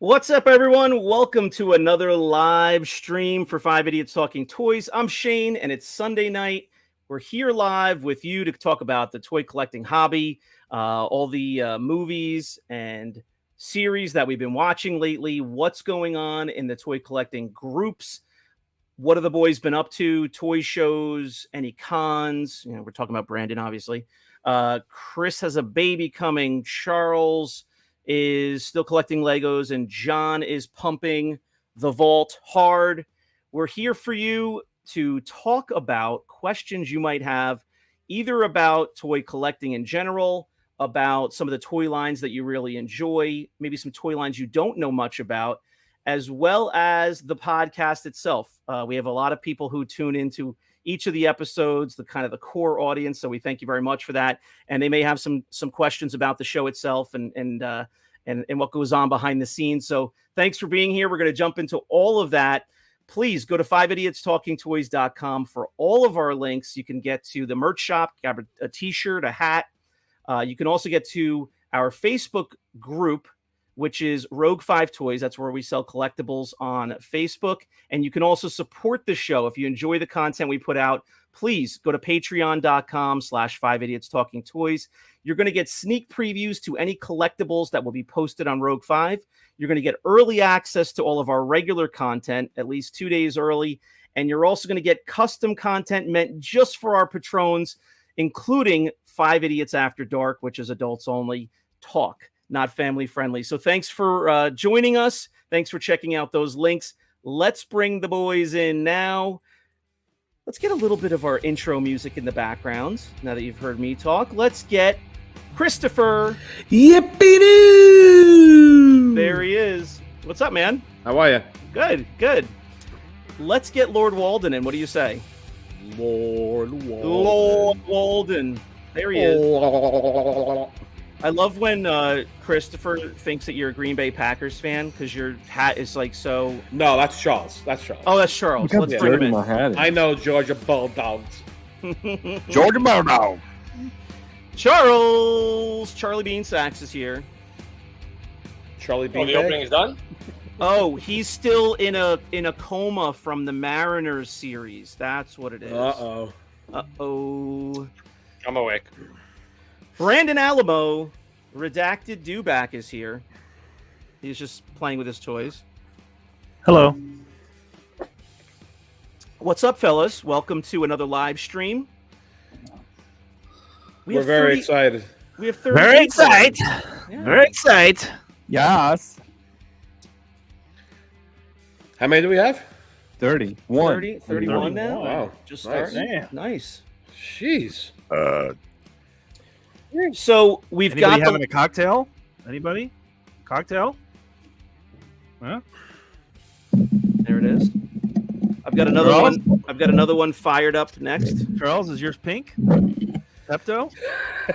What's up, everyone? Welcome to another live stream for 5 Idiots Talking Toys. I'm Shane, and it's Sunday night. We're here live with you to talk about the toy collecting hobby, all the movies and series that we've been watching lately, what's going on in the toy collecting groups, what have the boys been up to, toy shows, any cons. We're talking about Brandon, obviously. Chris has a baby coming. Charles is still collecting Legos, and John is pumping the vault hard. We're here for you to talk about questions you might have, either about toy collecting in general, about some of the toy lines that you really enjoy, maybe some toy lines you don't know much about, as well as the podcast itself. We have a lot of people who tune into each of the episodes, the kind of the core audience. So we thank you very much for that. And they may have some questions about the show itself and what goes on behind the scenes. So thanks for being here. We're going to jump into all of that. Please go to 5idiotstalkingtoys.com for all of our links. You can get to the merch shop, grab a t-shirt, a hat. You can also get to our Facebook group, which is Rogue 5 Toys. That's where we sell collectibles on Facebook. And you can also support the show. If you enjoy the content we put out, please go to patreon.com/5idiotstalkingtoys. You're going to get sneak previews to any collectibles that will be posted on Rogue 5. You're going to get early access to all of our regular content, at least 2 days early. And you're also going to get custom content meant just for our patrons, including 5 Idiots After Dark, which is adults only talk, not family friendly. So thanks for joining us. Thanks for checking out those links. Let's bring the boys in now. Let's get a little bit of our intro music in the background. Now that you've heard me talk, let's get Christopher. Yippee-doo! There he is. What's up, man? How are you? Good, good. Let's get Lord Walden in. What do you say? Lord Walden. Lord Walden. There he is. I love when Christopher thinks that you're a Green Bay Packers fan because your hat is like so. No, that's Charles. That's Charles. Oh, that's Charles. Let's bring him in. My hat I know Georgia Bulldogs. Georgia Bulldog. Charlie Bean Sachs is here. Charlie Oh, Bean. the opening is done? Oh, he's still in a coma from the Mariners series. That's what it is. Uh-oh. Uh-oh. I'm awake. Brandon Alamo, Redacted Dewback, is here. He's just playing with his toys. Hello. What's up, fellas? Welcome to another live stream. We're very excited. We have 30 Very people. excited. Yeah. Very excited. Yes. How many do we have? 31. 30, 31 now? Wow. Just Nice. starting? Nice. Jeez. So we've Anybody got having a cocktail? Anybody? Cocktail? Huh? There it is. I've got another Charles? one. I've got another one fired up next. Charles, is yours pink? Pepto?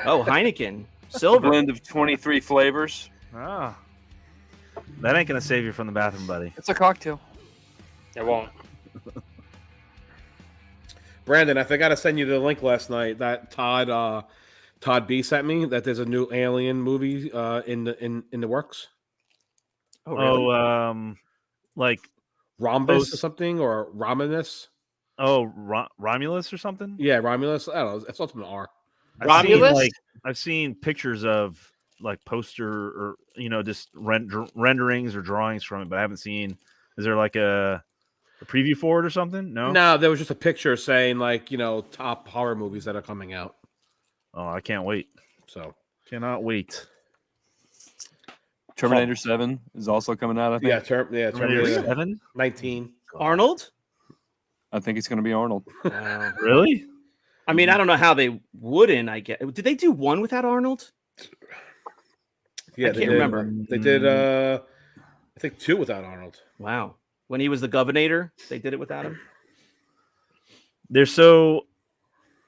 Oh, Heineken. Silver. Blend of 23 flavors. Ah. That ain't going to save you from the bathroom, buddy. It's a cocktail. It won't. Brandon, I forgot to send you the link last night that Todd B sent me that there's a new Alien movie in the works. Oh, really? Like, Rhombus or something, or Romulus. Romulus or something? Yeah, Romulus. I don't know. It's something with an R. I've seen pictures of like poster or just renderings or drawings from it, but I haven't seen. Is there like a preview for it or something? No, there was just a picture saying like top horror movies that are coming out. Oh, I can't wait. So Cannot wait. Terminator 7 is also coming out, I think. Terminator Terminator 7? 19. Arnold? I think it's going to be Arnold. Really? I mean, I don't know how they wouldn't. I get. Did they do one without Arnold? Yeah, I can't remember. They did. I think 2 without Arnold. Wow. When he was the governor, they did it without him. They're so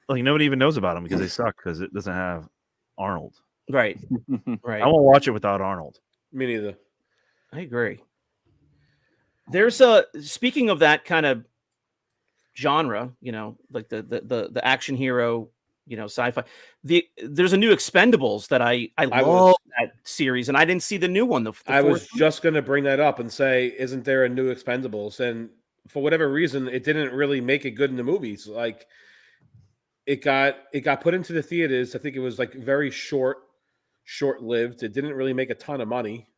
nobody even knows about them because they suck because it doesn't have Arnold. Right. Right. I won't watch it without Arnold. Me neither. I agree. There's speaking of that kind of genre, like the action hero, sci-fi. There's a new Expendables that I love. series, and I didn't see the new one. The I was fourth one. just going to bring that up and say, isn't there a new Expendables? And for whatever reason, it didn't really make it good in the movies. Like it got put into the theaters. I think it was like very short-lived. It didn't really make a ton of money,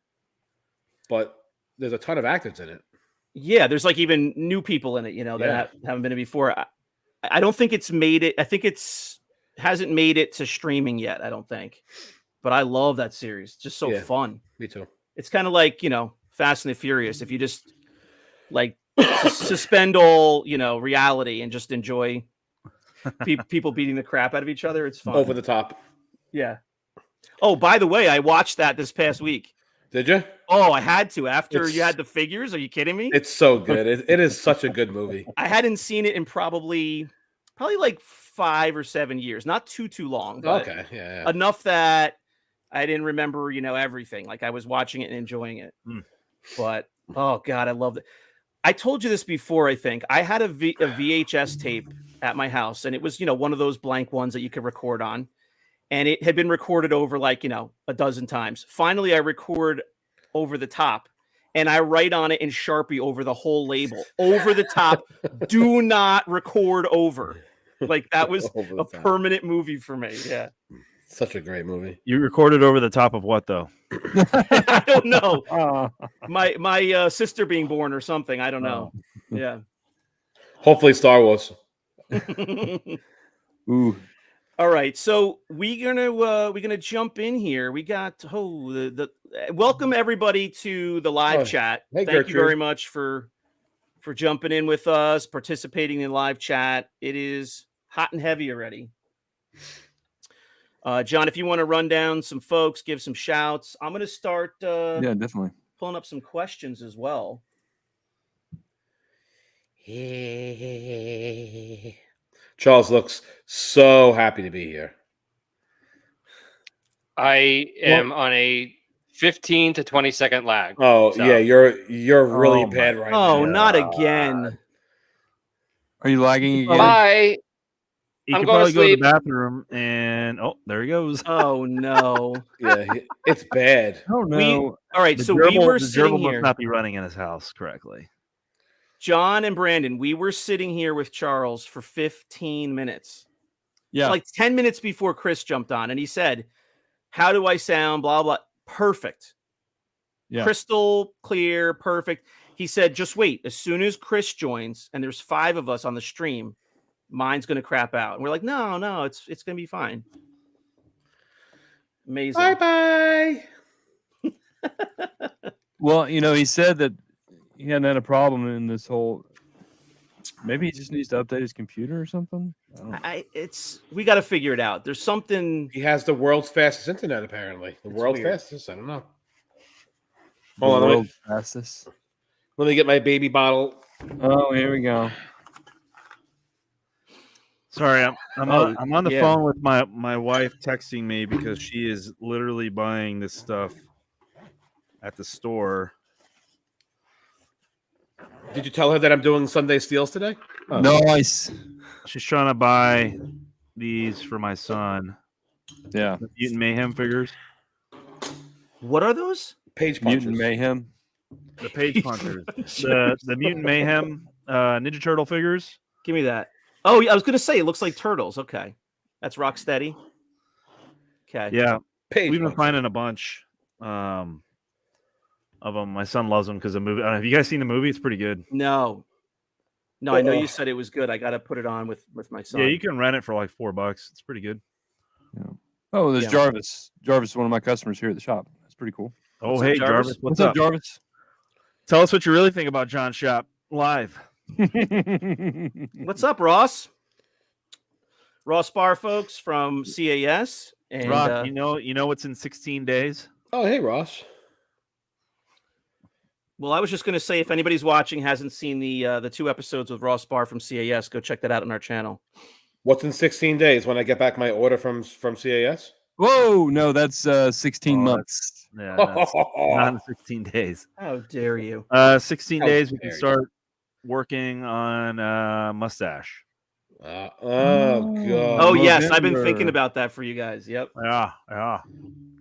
but there's a ton of actors in it. Yeah, there's like even new people in it, that haven't been in it before. I don't think it's made it. I think hasn't made it to streaming yet. I don't think, but I love that series. Just so fun. Me too. It's kind of like Fast and the Furious. If you just like suspend all reality and just enjoy people beating the crap out of each other, it's fun. Over the top. Yeah. Oh, by the way, I watched that this past week. Did you? Oh, I had to. After you had the figures, are you kidding me? It's so good. It is such a good movie. I hadn't seen it in probably like 5 or 7 years. Not too long. But okay, yeah. Enough that I didn't remember, everything. Like I was watching it and enjoying it. But oh god, I loved it. I told you this before. I think I had a VHS tape at my house, and it was one of those blank ones that you could record on. And it had been recorded over like, a dozen times. Finally, I record over the top and I write on it in Sharpie over the whole label. Over the top, do not record over. Like that was a permanent movie for me. Yeah. Such a great movie. You recorded over the top of what, though? I don't know. My sister being born or something. I don't know. Yeah. Hopefully Star Wars. Ooh. All right, so we're gonna jump in here. We got the welcome everybody to the live chat. Hey, Thank you very much for jumping in with us, participating in live chat. It is hot and heavy already. John, if you want to run down some folks, give some shouts. I'm gonna start. Yeah, definitely pulling up some questions as well. Charles looks so happy to be here. I am on a 15 to 20 second lag. Oh, so. Yeah, you're really bad right now. Oh, not again. Are you lagging again? Bye. He could probably go to the bathroom and there he goes. Oh no. Yeah, it's bad. Oh no. All right, so we were sitting here. Must not be running in his house correctly. John and Brandon, we were sitting here with Charles for 15 minutes. Yeah. Like 10 minutes before Chris jumped on, and he said, how do I sound? Blah, blah. Perfect. Yeah. Crystal clear. Perfect. He said, just wait. As soon as Chris joins, and there's 5 of us on the stream, mine's going to crap out. And we're like, no, it's going to be fine. Amazing. Bye-bye. Well, he said that he hadn't had a problem in this whole. Maybe he just needs to update his computer or something. We got to figure it out. There's something. He has the world's fastest internet, apparently. The world's fastest. I don't know. Hold on, world's fastest. Let me get my baby bottle. Oh, here we go. Sorry, I'm on the phone with my wife texting me because she is literally buying this stuff at the store. Did you tell her that I'm doing Sunday steals today? Oh. Nice. She's trying to buy these for my son. Yeah. The Mutant Mayhem figures. What are those? Page punchers. Mutant Mayhem. The Page Punchers. the Mutant Mayhem Ninja Turtle figures. Give me that. Oh, I was going to say it looks like turtles. Okay. That's Rocksteady. Okay. Yeah. We've been finding a bunch. Of them. My son loves them because the movie. Have you guys seen the movie? It's pretty good. No, I know you said it was good. I got to put it on with my son. Yeah, you can rent it for like $4. It's pretty good. Yeah. Oh, there's Jarvis. Jarvis is one of my customers here at the shop. That's pretty cool. Oh, hey, Jarvis. What's up, Jarvis? Tell us what you really think about John's shop live. What's up, Ross? Ross Barr, folks from CAS. And, Ross, you know what's in 16 days? Oh, hey, Ross. Well, I was just going to say, if anybody's watching hasn't seen the 2 episodes with Ross Barr from CAS, go check that out on our channel. What's in 16 days when I get back my order from CAS? Whoa, no, that's 16 months. Yeah, that's not in 16 days. How dare you? 16 days we can start working on mustache. Oh god. Oh yes, I've been thinking about that for you guys. Yep. Yeah.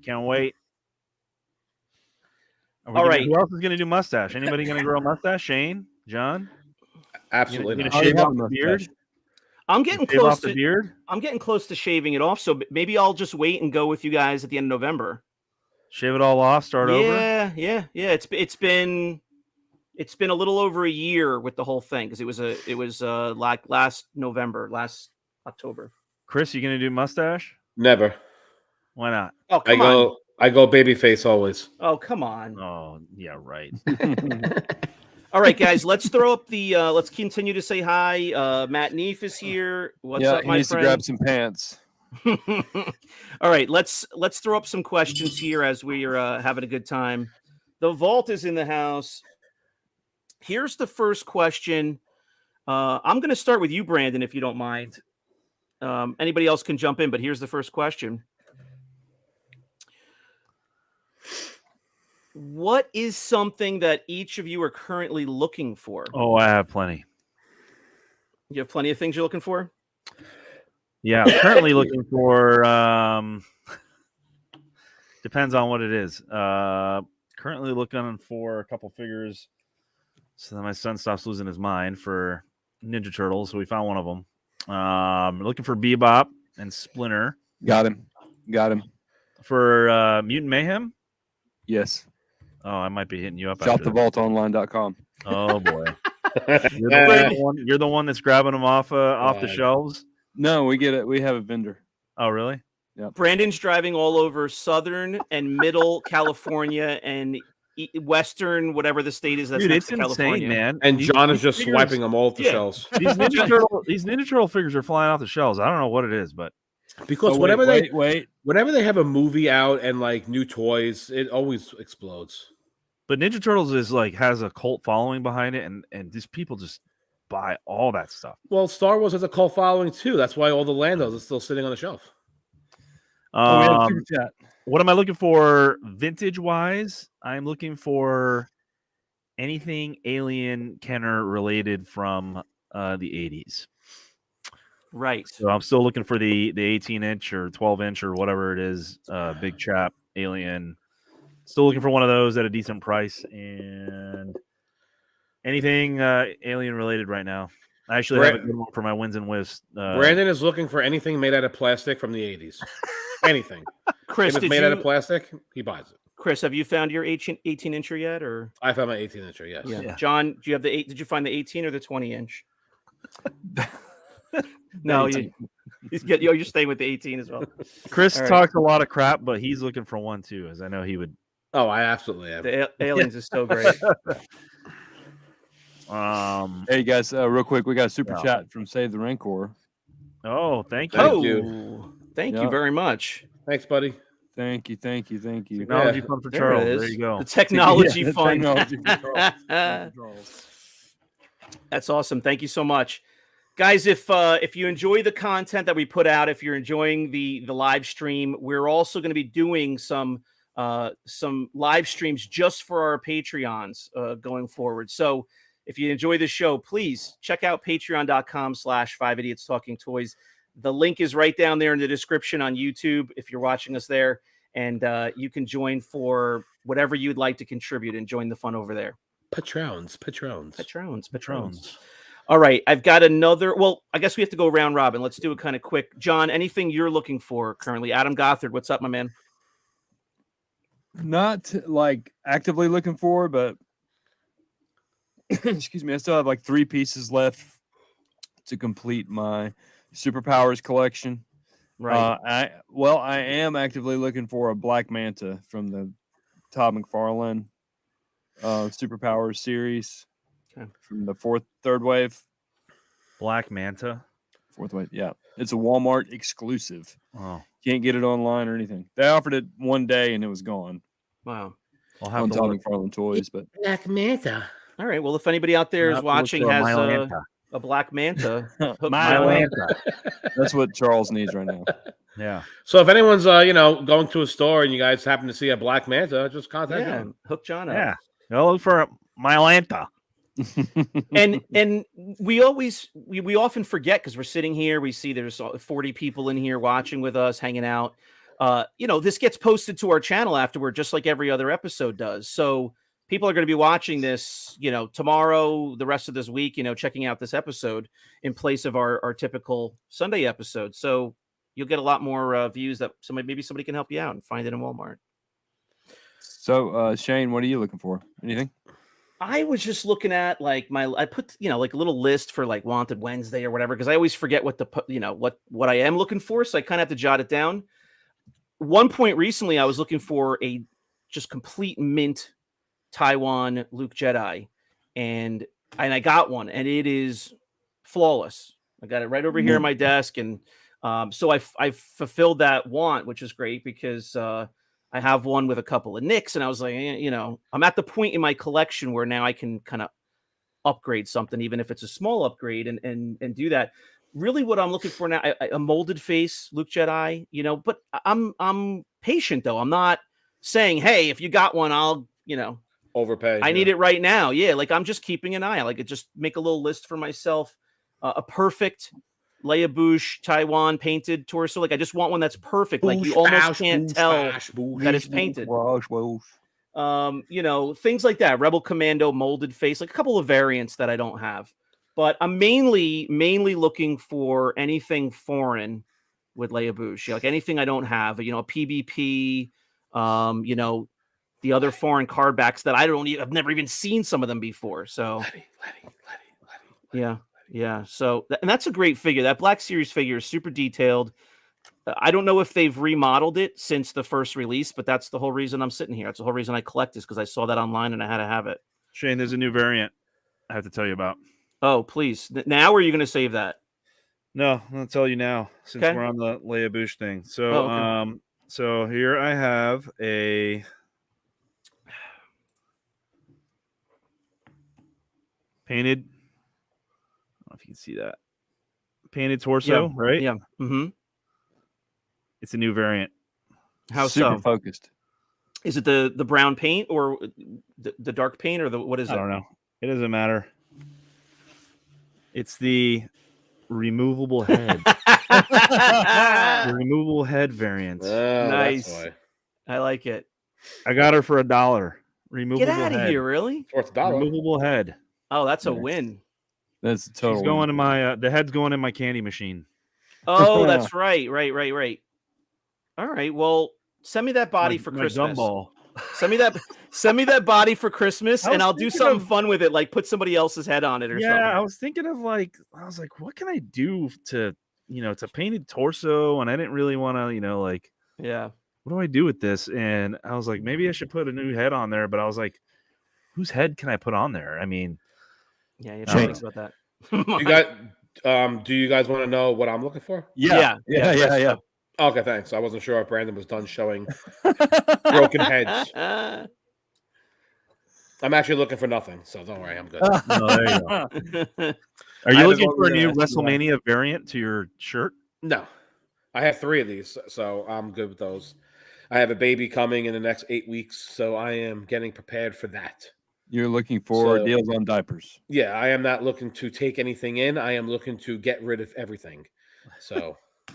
Can't wait. All right. Who else is going to do mustache? Anybody going to grow a mustache? Shane? John? Absolutely You not. gonna I shave have off a the beard? mustache. I'm getting Shave close off the to. beard? I'm getting close to shaving it off, so maybe I'll just wait and go with you guys at the end of November. Shave it all off, start over? Yeah. It's been a little over a year with the whole thing because it was like last October. Chris, you going to do mustache? Never. Why not? Oh, come on. I go baby face always. Oh, come on. Oh, yeah, right. All right, guys, let's throw up the let's continue to say hi. Matt Neef is here. What's up, he my needs friend? to grab some pants. All right, let's throw up some questions here as we are having a good time. The vault is in the house. Here's the first question. I'm going to start with you, Brandon, if you don't mind. Anybody else can jump in, but here's the first question. What is something that each of you are currently looking for? Oh, I have plenty. You have plenty of things you're looking for? Yeah, I'm currently looking for depends on what it is. Currently looking for a couple figures so that my son stops losing his mind for Ninja Turtles. So we found one of them. Looking for Bebop and Splinter. Got him. For Mutant Mayhem. Yes. Oh, I might be hitting you up. after that. ShopTheVaultOnline.com. Oh boy, you're the one that's grabbing them off the shelves. No, we get it. We have a vendor. Oh really? Brandon's driving all over Southern and Middle California and Western, whatever the state is. That's Dude, next it's to California, insane, man. And John is these just figures- swiping them all off the Yeah. shelves. These Ninja Turtle figures are flying off the shelves. I don't know what it is, but Because Oh, whenever wait. whenever they have a movie out and like new toys, it always explodes. but Ninja Turtles is like has a cult following behind it, and these people just buy all that stuff. Well, Star Wars has a cult following too. That's why all the Landos are still sitting on the shelf. We have a super chat. What am I looking for vintage wise? I'm looking for anything Alien Kenner related from the 80s. right? So I'm still looking for the 18-inch or 12-inch or whatever it is, big chap Alien. Still looking for one of those at a decent price and anything Alien related right now. I actually have a good one for my wins and whiffs. Brandon is looking for anything made out of plastic from the 80s. Anything. Chris, If it's made out of plastic, he buys it. Chris, have you found your 18-incher yet? Or I found my 18-incher, yes. Yeah. John, do you have the 8? Did you find the 18 or the 20-inch? No, you're staying with the 18 as well. Chris All right. talks a lot of crap, but he's looking for one too, as I know he would. Oh, I absolutely am. The aliens is so great. Hey guys, real quick, we got a super Yeah. chat from Save the Rancor. Oh, thank you. Thank you. Thank you Yeah. very much. Thanks, buddy. Thank you. Technology Yeah. fund for There Charles. it is. There you go. The technology Yeah, the fund. technology for Charles. That's awesome. Thank you so much. Guys, if you enjoy the content that we put out, if you're enjoying the live stream, we're also going to be doing some live streams just for our Patreons going forward. So if you enjoy the show, please check out patreon.com/5idiots talking toys. The link is right down there in the description on YouTube if you're watching us there, and you can join for whatever you'd like to contribute and join the fun over there. Patrons. Patrons. All right, I've got another. Well, I guess we have to go round robin. Let's do it kind of quick. John, anything you're looking for currently? Adam Gothard, what's up, my man? Not like actively looking for, but excuse me, I still have like 3 pieces left to complete my superpowers collection. Right. I am actively looking for a Black Manta from the Todd McFarlane superpowers series from the third wave. Black Manta. Fourth wave, yeah. It's a Walmart exclusive. Oh, Can't get it online or anything. They offered it one day and it was gone wow. I'll have on to Todd look. McFarlane toys, but Black Manta. All right. Well, if anybody out there I'll is have to look watching for a has Mylanta. a Black Manta, hook My me up. Mylanta. That's what Charles needs right now. Yeah. So if anyone's going to a store and you guys happen to see a Black Manta, just contact Yeah, him. hook John up. Yeah. I'll look for Mylanta. And we often forget because we're sitting here. We see there's 40 people in here watching with us, hanging out. this gets posted to our channel afterward, just like every other episode does. So people are going to be watching this, tomorrow, the rest of this week, checking out this episode in place of our typical Sunday episode. So you'll get a lot more views that maybe somebody can help you out and find it in Walmart. So, Shane, what are you looking for? Anything? I was just looking at I put, like a little list for like Wanted Wednesday or whatever, because I always forget what I am looking for. So I kind of have to jot it down. One point recently, I was looking for a just complete mint Taiwan Luke Jedi, and I got one, and it is flawless. I got it right over here on my desk, and so I fulfilled that want, which is great because I have one with a couple of nicks, and I was like, I'm at the point in my collection where now I can kind of upgrade something, even if it's a small upgrade, and do that. Really, what I'm looking for now, a molded face Luke Jedi, but I'm patient though. I'm not saying, hey, if you got one, I'll, overpay. I need it right now. Yeah, like I'm just keeping an eye. I just make a little list for myself. A perfect Leia Bouche Taiwan painted torso. Like I just want one that's perfect. Like you almost can't tell that it's painted. Things like that. Rebel Commando molded face, like a couple of variants that I don't have. But I'm mainly looking for anything foreign with Leia Bouche, like anything I don't have. A PBP, the other foreign card backs that I've never even seen some of them before. So, yeah. So, and that's a great figure. That Black Series figure is super detailed. I don't know if they've remodeled it since the first release, but that's the whole reason I'm sitting here. That's the whole reason I collect this, because I saw that online and I had to have it. Shane, there's a new variant I have to tell you about. Oh, please. Now, or are you going to save that? No, I'm going to tell you now, since we're on the Leia Bouche thing. So, so here I have a painted, I don't know if you can see that, painted torso, right? Yeah. Mm-hmm. It's a new variant. How Super so? focused. Is it the brown paint or the dark paint, or what is it? I don't know. It doesn't matter. It's the removable head. The removable head variant. Nice. I like it. I got her for $1. Removable Get out of head. here, really? Worth $1. Removable head. Oh, that's a win. That's a total. She's going in my the head's going in my candy machine. Oh, that's right. All right. Well, send me that body for my Christmas. gumball. Send me that body for Christmas, and I'll do something fun with it, like put somebody else's head on it or something. Yeah, I was thinking of what can I do to it's a painted torso, and I didn't really want to, yeah. What do I do with this? And I was like, maybe I should put a new head on there, but I was like, whose head can I put on there? I mean, yeah, you have to think about that. Do you guys want to know what I'm looking for? Yeah. Okay, thanks. I wasn't sure if Brandon was done showing broken heads. I'm actually looking for nothing, so don't worry, I'm good. No, there you go. Are you looking for a new WrestleMania variant to your shirt? No. I have 3 of these, so I'm good with those. I have a baby coming in the next 8 weeks, so I am getting prepared for that. You're looking for deals on diapers. Yeah, I am not looking to take anything in. I am looking to get rid of everything. So I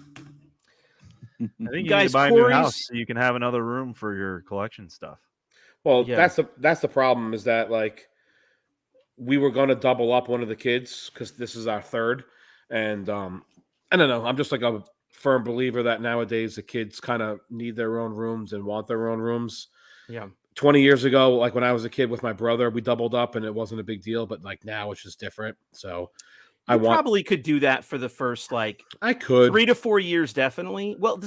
think you need to buy a new house so you can have another room for your collection stuff. Well, that's the problem, is that we were going to double up one of the kids because this is our third, and I don't know. I'm just a firm believer that nowadays the kids kind of need their own rooms and want their own rooms. Yeah. 20 years ago, when I was a kid with my brother, we doubled up and it wasn't a big deal, but now it's just different. So I probably could do that for the first I could 3 to 4 years, definitely. Well,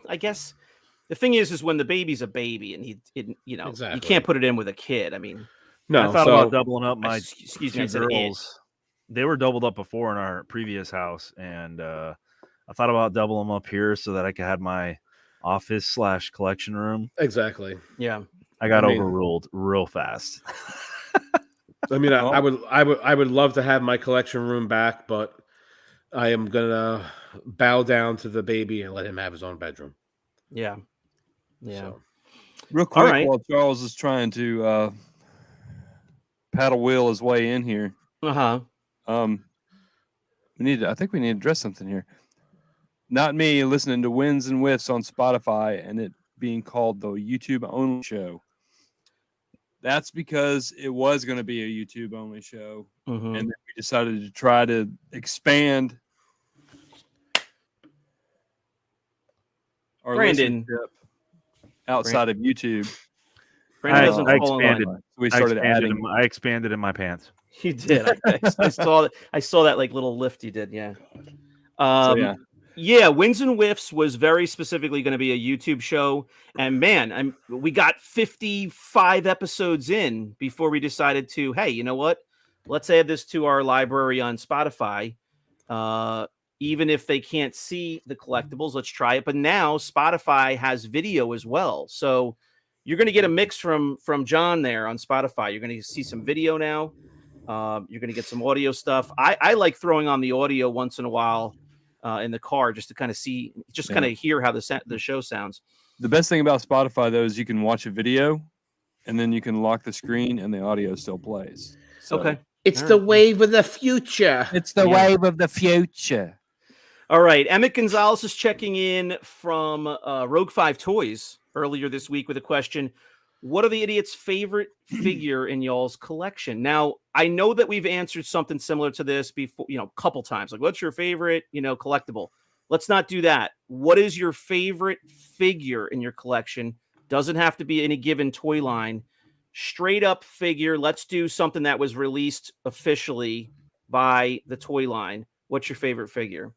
I guess the thing is when the baby's a baby and exactly. you can't put it in with a kid. I mean, no. I thought about doubling up my excuse two me, girls. They were doubled up before in our previous house, and I thought about doubling them up here so that I could have my office / collection room. Exactly. Yeah. I got overruled real fast. I mean, I would love to have my collection room back, but I am gonna bow down to the baby and let him have his own bedroom. Yeah. So. Real quick, while Charles is trying to paddle wheel his way in here. I think we need to address something here. not me listening to Wins and Whiffs on Spotify and it being called the YouTube only show. That's because it was going to be a YouTube only show. Mhm. And then we decided to try to expand our Brandon. listenership outside of YouTube. Brandon I doesn't fall in expanded. line. So we started adding. I expanded in my pants. You did. I saw that like little lift you did. Yeah. So, Yeah, Wins and Whiffs was very specifically going to be a YouTube show. And man, we got 55 episodes in before we decided to, hey, you know what? Let's add this to our library on Spotify. Even if they can't see the collectibles, let's try it. But now Spotify has video as well. So you're going to get a mix from John there on Spotify. You're going to see some video now. You're going to get some audio stuff. I like throwing on the audio once in a while in the car just to kind of see, kind of hear how the show sounds. The best thing about Spotify, though, is you can watch a video and then you can lock the screen and the audio still plays. So, Okay. It's the wave of the future. It's the wave of the future. All right. Emmett Gonzalez is checking in from Rogue 5 Toys earlier this week with a question. What are the idiot's favorite figure in y'all's collection? Now, I know that we've answered something similar to this before, a couple times. Like, what's your favorite, collectible? Let's not do that. What is your favorite figure in your collection? Doesn't have to be any given toy line. Straight up figure. Let's do something that was released officially by the toy line. What's your favorite figure?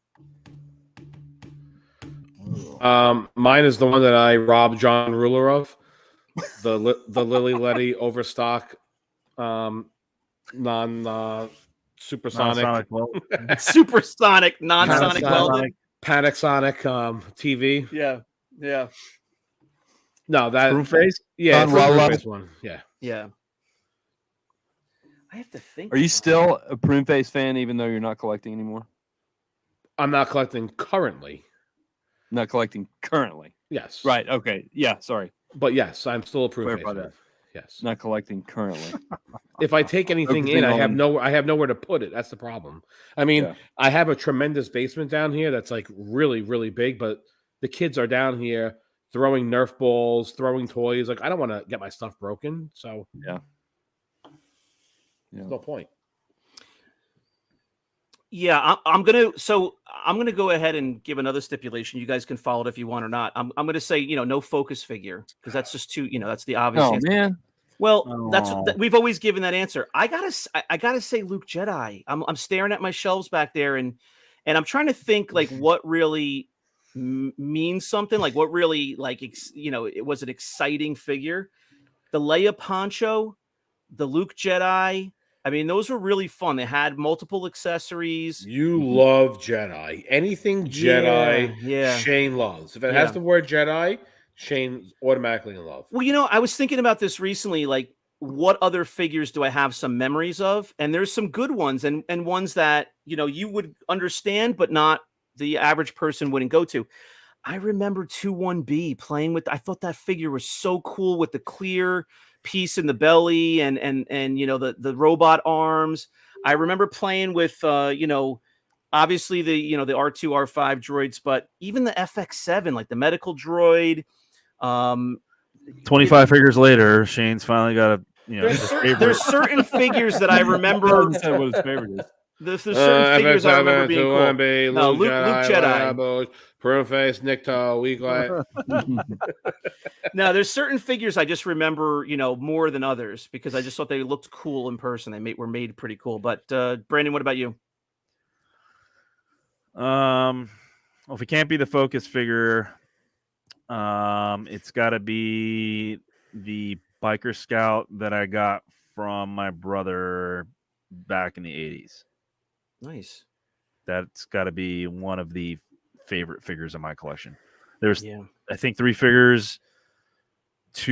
Mine is the one that I robbed John Ruler of. The Lily Letty overstock, supersonic, supersonic, non-sonic welded, Panasonic TV. Yeah. No, that Proof face. Yeah, Proof one. Yeah. I have to think. Are you still a Prune Face fan, even though you're not collecting anymore? I'm not collecting currently. Not collecting currently. Yes. Right. Okay. Yeah. Sorry. But yes, I'm still a Proof Face Clarify fan. that. Yes. Not collecting currently. If I take anything in, I have nowhere to put it. That's the problem. I mean, I have a tremendous basement down here that's like really, really big, but the kids are down here throwing Nerf balls, throwing toys. Like, I don't want to get my stuff broken. So there's no point. Yeah, I'm gonna go ahead and give another stipulation. You guys can follow it if you want or not. I'm gonna say no focus figure because that's just too that's the obvious answer. Man. Well, we've always given that answer. I gotta say Luke Jedi. I'm staring at my shelves back there and I'm trying to think like what really means something, like what really it was an exciting figure. The Leia poncho, the Luke Jedi. I mean, those were really fun. They had multiple accessories. You love Jedi. Anything Jedi, Shane loves. If it has the word Jedi, Shane's automatically in love. Well, I was thinking about this recently, like what other figures do I have some memories of? And there's some good ones and ones that, you would understand, but not the average person wouldn't go to. I remember 21B playing with, I thought that figure was so cool with the clear piece in the belly and the robot arms. I remember playing with obviously the the R2 R5 droids, but even the FX7, like the medical droid. 25 figures later, Shane's finally got a there's certain figures that I remember. What his favorite is. There's certain figures I remember being cool. No, Luke Jedi. Prune Face, Nikto, Weeklight. No, there's certain figures I just remember, more than others because I just thought they looked cool in person. They were made pretty cool. But Brandon, what about you? Well, if it can't be the focus figure, it's got to be the biker scout that I got from my brother back in the 80s. Nice. That's got to be one of the favorite figures in my collection. There's, I think, 2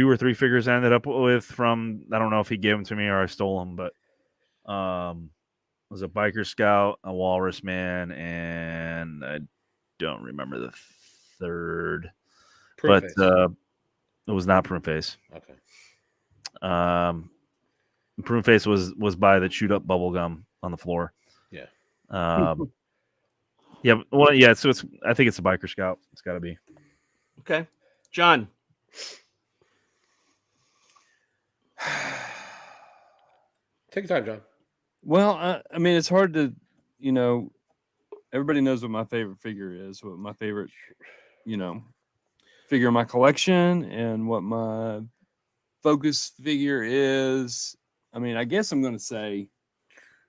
or 3 figures I ended up with from, I don't know if he gave them to me or I stole them, but it was a biker scout, a walrus man, and I don't remember the third. But it was not Prune Face. Okay. Prune Face was by the chewed up bubble gum on the floor. Yeah. Yeah, well, yeah. So I think it's a biker scout. It's got to be. Okay, John. Take your time, John. Well, I mean, it's hard to, everybody knows what my favorite figure is, what my favorite, figure in my collection, and what my focus figure is. I mean, I guess I'm going to say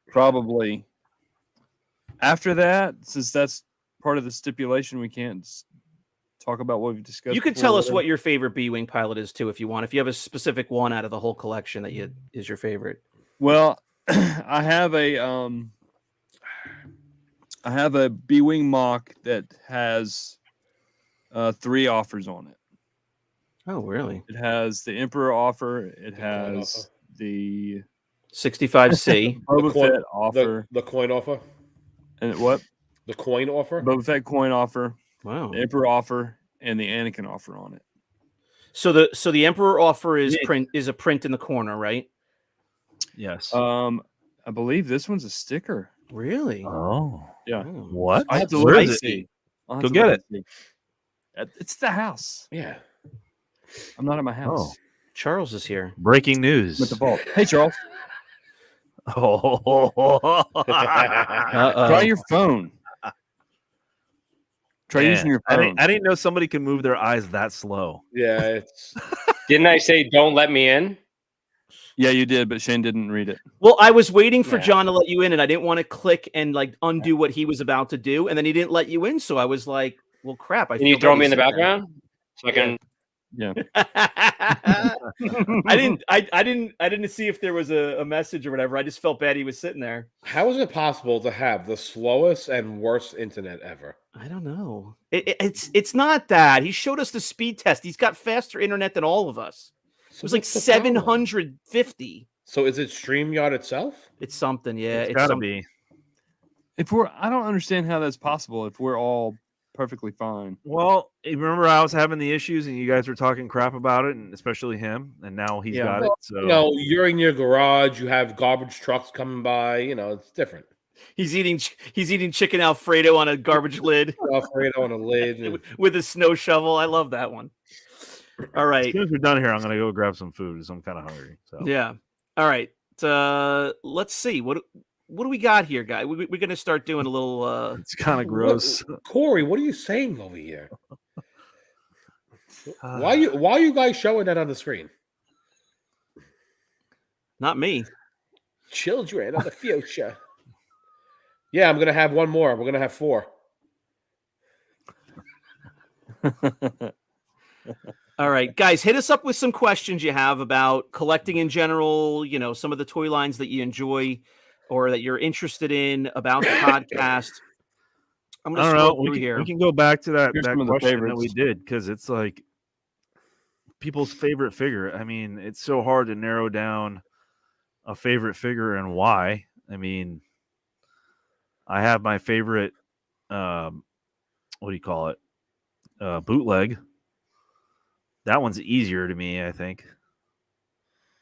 probably after that, since that's part of the stipulation, we can't talk about what we've discussed. You could tell us what your favorite B-wing pilot is too, if you want. If you have a specific one out of the whole collection that is your favorite. Well, I have a B-wing mock that has 3 offers on it. Oh, really? It has the Emperor offer. It has the 65C. Boba Fett offer. The coin offer. And what? The coin offer. Boba Fett coin offer. Wow. The Emperor offer and the Anakin offer on it. So the Emperor offer is a print in the corner, right? Yes. I believe this one's a sticker. Really? Oh. Yeah. Oh. What? I have to Where look is and it? see. I'll have Go to get look it. and see. It's the house. Yeah. I'm not at my house. Oh. Charles is here. Breaking news. I'm at the vault. Hey, Charles. Oh. Try your phone. Try using your phone. I didn't know somebody can move their eyes that slow. Yeah. It's Didn't I say don't let me in? Yeah, you did, but Shane didn't read it. Well, I was waiting for Yeah. John to let you in, and I didn't want to click and like undo what he was about to do, and then he didn't let you in. So I was like, "Well, crap!" Can you throw me in the background so I can? Yeah. I didn't see if there was a message or whatever. I just felt bad he was sitting there. how is it possible to have the slowest and worst internet ever? I don't know. It's not that. He showed us the speed test. He's got faster internet than all of us. It was like what's the problem? 750. So is it StreamYard itself? It's something, yeah. It's gotta be. I don't understand how that's possible if we're all perfectly fine. Well, you remember I was having the issues and you guys were talking crap about it, and especially him, and now he's got it. So You're in your garage. You have garbage trucks coming by. It's different. He's eating chicken Alfredo on a garbage lid Alfredo on a lid. with a snow shovel. I love that one. All right. as soon as we're done here, I'm gonna go grab some food because I'm kind of hungry. So Yeah. All right. Let's see. What do we got here, guy? We're gonna start doing a little. it's kind of gross. Corey, what are you saying over here? Why are you guys showing that on the screen? Not me. Children of the future. Yeah, I'm gonna have one more. We're gonna have 4. All right, guys, hit us up with some questions you have about collecting in general, some of the toy lines that you enjoy or that you're interested in about the podcast. I'm going to scroll through here. We can go back to that Here's some of the question that favorites. we did because it's like people's favorite figure. I mean, it's so hard to narrow down a favorite figure and why. I mean, I have my favorite, what do you call it? Bootleg. That one's easier to me, I think,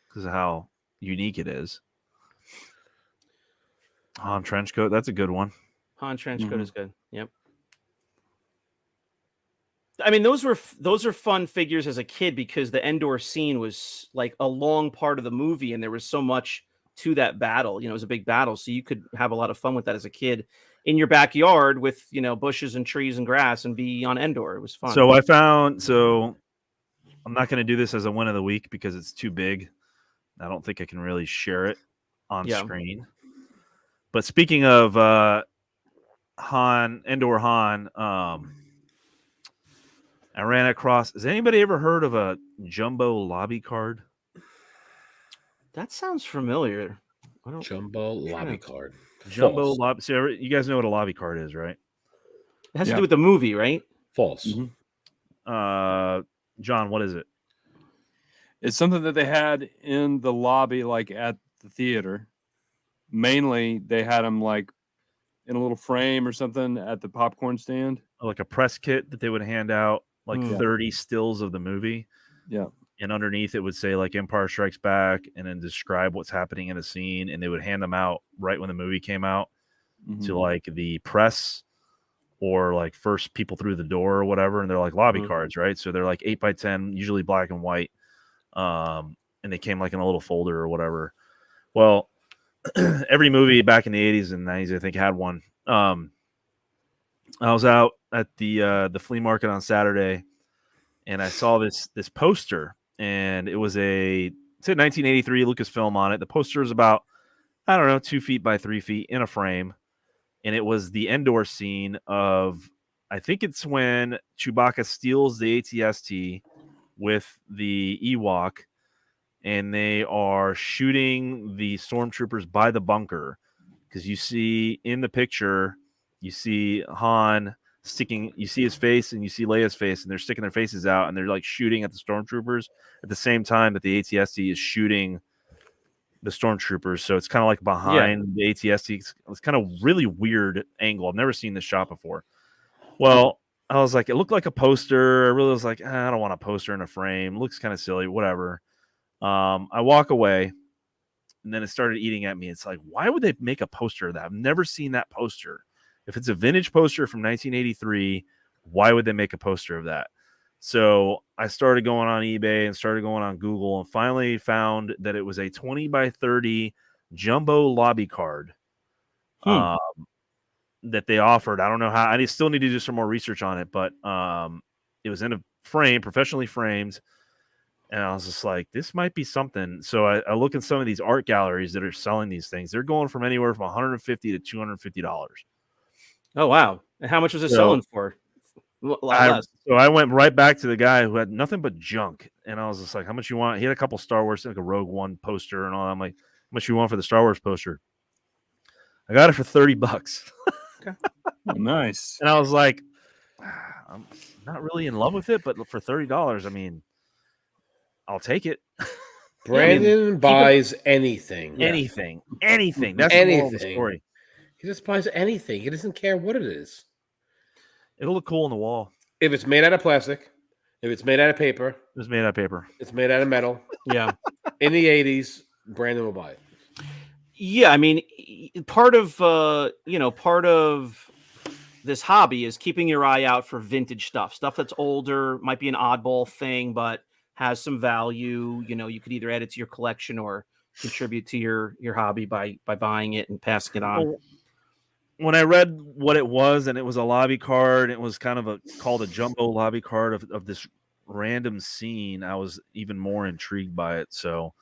because of how unique it is. Han Trenchcoat, that's a good one. Han Trenchcoat is good. Yep. I mean, those are fun figures as a kid because the Endor scene was like a long part of the movie, and there was so much to that battle. It was a big battle, so you could have a lot of fun with that as a kid in your backyard with bushes and trees and grass and be on Endor. It was fun. So I'm not going to do this as a win of the week because it's too big. I don't think I can really share it on screen. But speaking of Endor Han, I ran across. Has anybody ever heard of a jumbo lobby card? That sounds familiar. Jumbo lobby card. Jumbo lobby. So you guys know what a lobby card is, right? It has to do with the movie, right? False. Mhm. John, what is it? It's something that they had in the lobby, like at the theater. Mainly, they had them like in a little frame or something at the popcorn stand. Like a press kit that they would hand out, like 30 stills of the movie. Yeah. And underneath it would say like Empire Strikes Back and then describe what's happening in the scene. And they would hand them out right when the movie came out to like the press or like first people through the door or whatever, and they're like lobby Mhm. cards, right? So they're like 8x10, usually black and white, and they came like in a little folder or whatever. Well, every movie back in the 80s and 90s, I think, had one. I was out at the flea market on Saturday, and I saw this poster, and it said 1983 Lucasfilm on it. The poster is about, I don't know, 2 feet by 3 feet in a frame, and it was the Endor scene of, I think it's when Chewbacca steals the AT-ST with the Ewok, and they are shooting the stormtroopers by the bunker, because you see in the picture, you see Han sticking, you see his face and you see Leia's face, and they're sticking their faces out, and they're like shooting at the stormtroopers at the same time that the AT-ST is shooting the stormtroopers. So it's kind of like behind the AT-ST. It's kind of really weird angle. I've never seen this shot before. Well, I was like, it looked like a poster. I really was like, I don't want a poster in a frame. It looks kind of silly, whatever. I walk away, and then it started eating at me. It's like, why would they make a poster of that? I've never seen that poster. If it's a vintage poster from 1983, why would they make a poster of that? So I started going on eBay and started going on Google, and finally found that it was a 20 by 30 jumbo lobby card that they offered. I don't know how. I still need to do some more research on it, but it was in a frame, professionally framed. And I was just like, this might be something. So I look at some of these art galleries that are selling these things. They're going from anywhere from $150 to $250. Oh, wow. And how much was it selling for? A lot less. So I went right back to the guy who had nothing but junk. And I was just like, how much you want? He had a couple Star Wars, like a Rogue One poster and all that. I'm like, how much you want for the Star Wars poster? I got it for $30. Oh, nice. And I was like, I'm not really in love with it, but for $30, I mean, I'll take it. Brandon buys anything. Anything. That's Anything. the moral of the story. He just buys anything. He doesn't care what it is. It'll look cool on the wall. If it's made out of plastic, if it's made out of paper, It was made out of paper. it's made out of metal. Yeah. In the 80s, Brandon will buy it. Yeah, I mean, part of this hobby is keeping your eye out for vintage stuff that's older, might be an oddball thing, but has some value. You know, you could either add it to your collection or contribute to your hobby by buying it and passing it on. When I read what it was, and it was a lobby card, it was kind of called a jumbo lobby card of this random scene, I was even more intrigued by it. So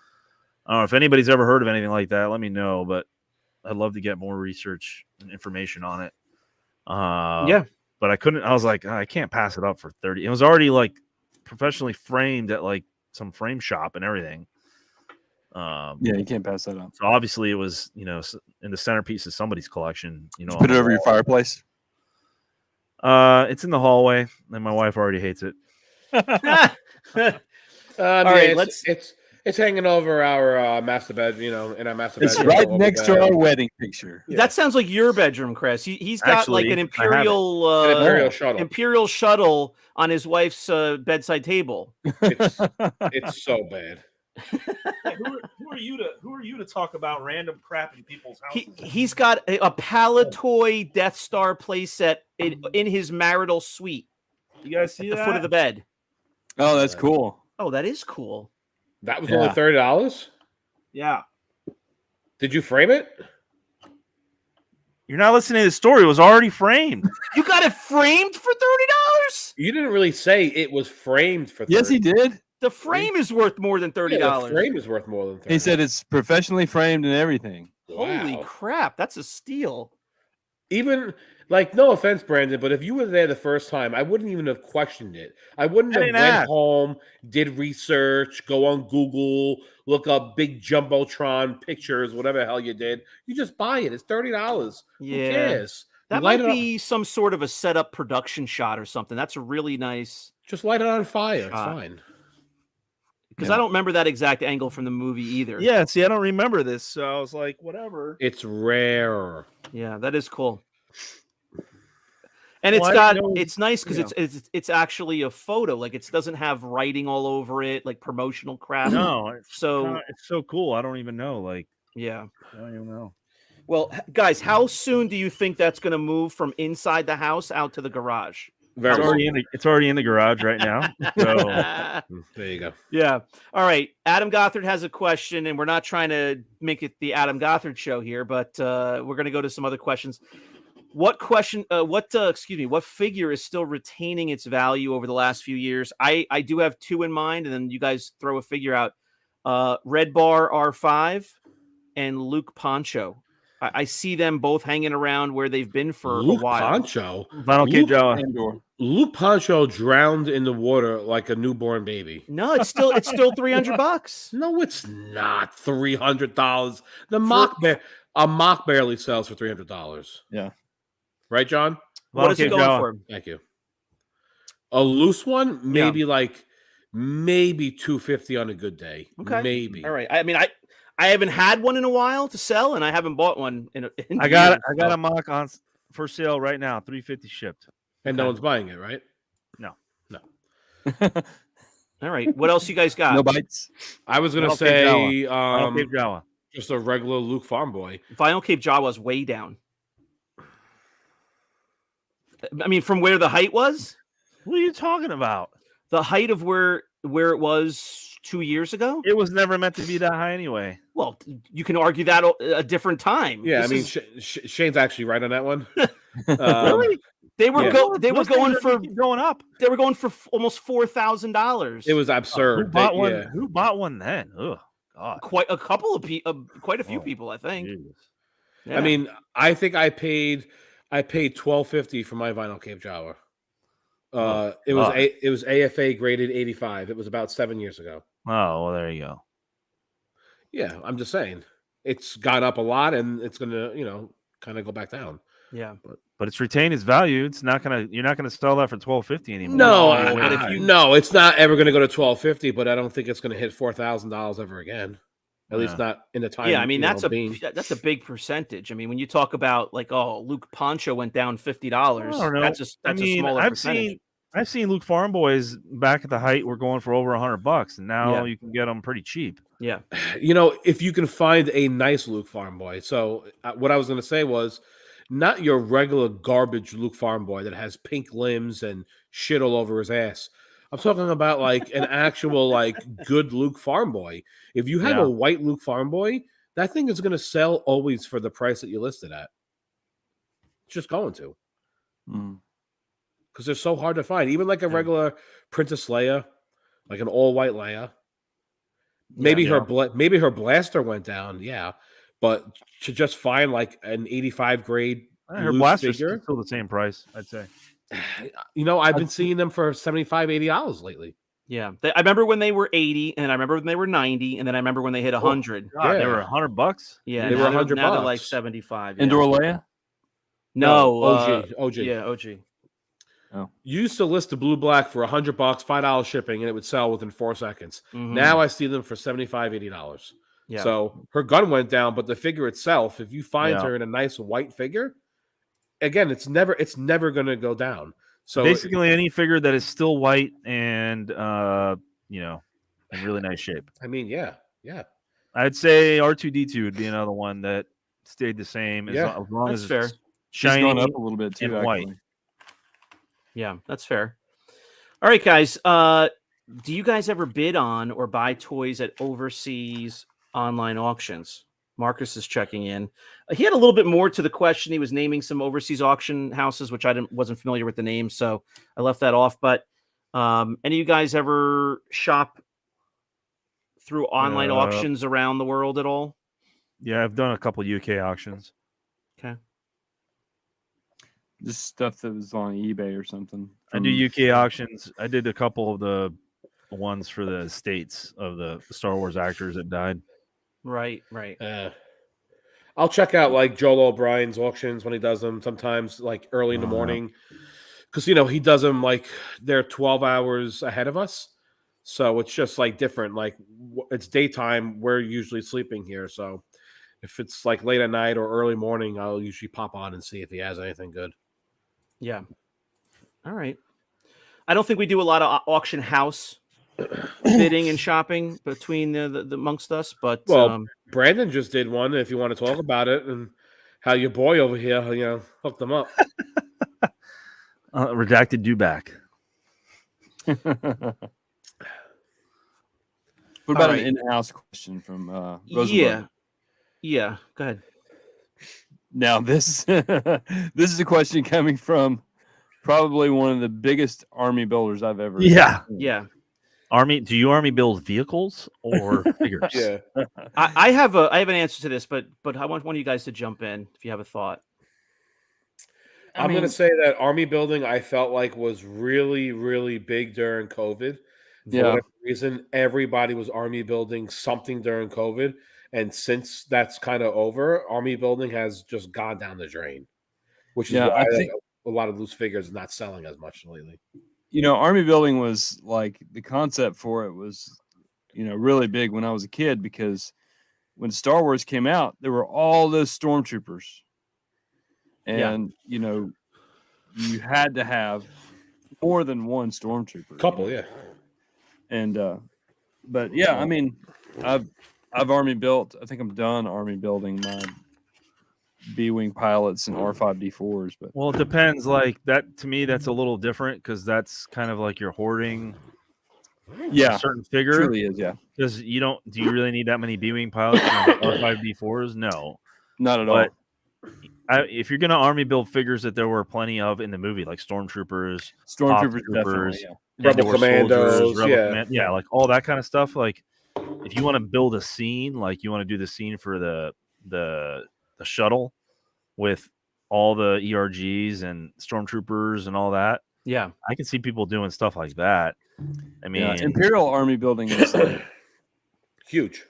I don't know if anybody's ever heard of anything like that, let me know, but I'd love to get more research and information on it. Yeah. But I was like, I can't pass it up for 30. It was already like professionally framed at like some frame shop and everything. Yeah, you can't pass that up. So obviously it was, in the centerpiece of somebody's collection, Put it over your fireplace. It's in the hallway, and my wife already hates it. All right, it's hanging over our master bed, in our master It's bedroom. right next to our wedding picture. Yeah. That sounds like your bedroom, Chris. He's got Actually, like an I imperial shuttle. imperial shuttle on his wife's bedside table. It's so bad. Who are you to talk about random crap in people's houses? He's got a Palatoy Death Star playset in his marital suite. You guys see at the that? foot of the bed. Oh, that's cool. Oh, that is cool. That was only $30? Yeah. Did you frame it? You're not listening to the story. It was already framed. You got it framed for $30? You didn't really say it was framed for $30. Yes, he did. The frame is worth more than $30. Yeah, the frame is worth more than $30. He said it's professionally framed and everything. Holy Wow. crap, that's a steal. Even, like, no offense, Brandon, but if you were there the first time, I wouldn't even have questioned it. I wouldn't have went home, did research, go on Google, look up big Jumbotron pictures, whatever the hell you did. You just buy it. It's $30. Yeah. Who cares? That You light might it be some sort of a setup production shot or something. That's a really nice. Just light it on fire. It's shot. fine. Because I don't remember that exact angle from the movie either. Yeah, see, I don't remember this, so I was like, whatever. It's rare. Yeah, that is cool. And Well, it's nice because it's actually a photo. Like it doesn't have writing all over it, like promotional crap. No, So it's so cool. I don't even know. Like, yeah. I don't even know. Well, guys, how soon do you think that's going to move from inside the house out to the garage? Very It's already in the garage right now. So there you go. Yeah. All right. Adam Gothard has a question, and we're not trying to make it the Adam Gothard show here, but we're going to go to some other questions. What figure is still retaining its value over the last few years? I do have two in mind, and then you guys throw a figure out. Red Bar R5 and Luke Poncho. I see them both hanging around where they've been for Luke a while. Poncho. Vinyl Cape Jawa. Luke Poncho drowned in the water like a newborn baby. No, it's still $300. No, it's not $300. A mock barely sells for $300. Yeah. Right, John? What is it going for? Thank you. A loose one, maybe maybe $250 on a good day. Okay. Maybe. All right. I mean, I haven't had one in a while to sell, and I haven't bought one in I got a mock on for sale right now, $350 shipped. And no one's buying it, right? No. All right. What else you guys got? No bites. I was gonna Vinyl say Cape Jawa. just a regular Luke Farm Boy. Vinyl Cape Jawa's way down. I mean, from where the height was? What are you talking about? The height of where it was 2 years ago? It was never meant to be that high anyway. Well, you can argue that a different time. Yeah, This I mean, is- Shane's actually right on that one. Really? They were Yeah. they were Those going things for keep going up. they were going for almost $4,000. It was Who absurd. bought one? Yeah. Who bought one then? Oh God. quite a couple of quite a few people, I think. Jesus. Yeah. I mean, I think I paid $12.50 for my Vinyl Cape Jawa. It was AFA graded 85. It was about 7 years ago. Oh well, there you go. Yeah, I'm just saying it's gone up a lot, and it's gonna kind of go back down. yeah. But it's retained its value. It's not gonna. You're not gonna sell that for $12.50 anymore. No, but if you- no, it's not ever going to go to $12.50. But I don't think it's going to hit $4,000 ever again. At least not in the time. Yeah, I mean that's being. a big percentage. I mean, when you talk about like, oh, Luke Poncho went down $50, I don't know. that's a smaller percentage. I've seen Luke Farm Boys back at the height were going for over $100, and now you can get them pretty cheap. Yeah. If you can find a nice Luke Farm Boy. So what I was going to say was not your regular garbage Luke Farm Boy that has pink limbs and shit all over his ass. I'm talking about like an actual like good Luke Farm Boy. If you have a white Luke Farm Boy, that thing is going to sell always for the price that you listed at. It's just going to. Because they're so hard to find. Even like a regular Princess Leia, like an all-white Leia. Maybe her blaster went down, but to just find like an 85 grade Her loose blaster's figure, still the same price, I'd say. I've been seeing them for $75, $80 lately. Yeah. I remember when they were 80, and I remember when they were 90, and then I remember when they hit 100. God, Yeah. they were $100. Yeah, They were now $100 now they're like bucks. 75. Yeah. Indoor Leia? No, OG. Yeah, OG. You used to list the blue black for $100, $5 shipping, and it would sell within 4 seconds. Mhm. Now I see them for $75, $80. Yeah. So her gun went down, but the figure itself, if you find her in a nice white figure, again, it's never going to go down. So basically, any figure that is still white and in really nice shape. I mean, yeah. I'd say R2D2 would be another one that stayed the same as long That's as fair. it's She's shiny gone up a little bit too. and white. Actually. Yeah, that's fair. All right, guys. Do you guys ever bid on or buy toys at overseas online auctions? Marcus is checking in. He had a little bit more to the question. He was naming some overseas auction houses, which wasn't familiar with the names, so I left that off. But any of you guys ever shop through online auctions around the world at all? Yeah, I've done a couple UK auctions. Okay. Just stuff that was on eBay or something. I do UK auctions. I did a couple of the ones for the estates of the Star Wars actors that died. Right. I'll check out like Joel O'Brien's auctions when he does them sometimes like early in the morning because he does them like they're 12 hours ahead of us, so it's just like different. Like it's daytime, we're usually sleeping here, so if it's like late at night or early morning, I'll usually pop on and see if he has anything good. Yeah. All right. I don't think we do a lot of auction house bidding and shopping between the amongst us, but Well, Brandon just did one. If you want to talk about it, and how your boy over here, hooked them up. Redacted do back. What about right. an in-house question from Rosenberg? Yeah. Go ahead. Now this this is a question coming from probably one of the biggest army builders I've ever seen. Yeah. Do you army build vehicles or figures? Yeah. I have an answer to this, but I want one of you guys to jump in if you have a thought. I'm going to say that army building I felt like was really, really big during COVID. For whatever reason, everybody was army building something during COVID. And since that's kind of over, army building has just gone down the drain, which is why I think a lot of loose figures are not selling as much lately. Army building was like the concept for it was, really big when I was a kid, because when Star Wars came out, there were all those stormtroopers. And, you had to have more than one stormtrooper. Couple, yeah. And, but yeah, I mean, I've army built. I think I'm done army building my B-wing pilots and R5D4s. But Well, it depends. Like that to me, that's a little different because that's kind of like you're hoarding. A certain figure. Truly is, yeah. Because do you really need that many B-wing pilots and R5D4s? No, not at all. If you're gonna army build figures that there were plenty of in the movie, like stormtroopers, definitely, Rebel Commandos, like all that kind of stuff. Like if you want to build a scene, like you want to do the scene for the shuttle with all the ERGs and stormtroopers and all that. Yeah, I can see people doing stuff like that. I mean, Imperial army building is like, huge,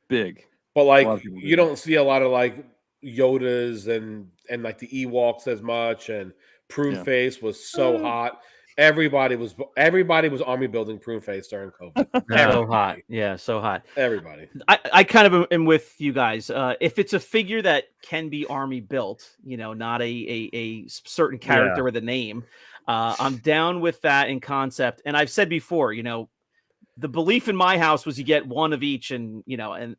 big. But like you don't see a lot of like Yodas and like the Ewoks as much, and Prune Face was so hot. Everybody was army building Prune Face during COVID. So hot. Yeah, so hot. Everybody. I kind of am with you guys. If it's a figure that can be army built, not a certain character with a name, I'm down with that in concept. And I've said before, the belief in my house was you get one of each, and and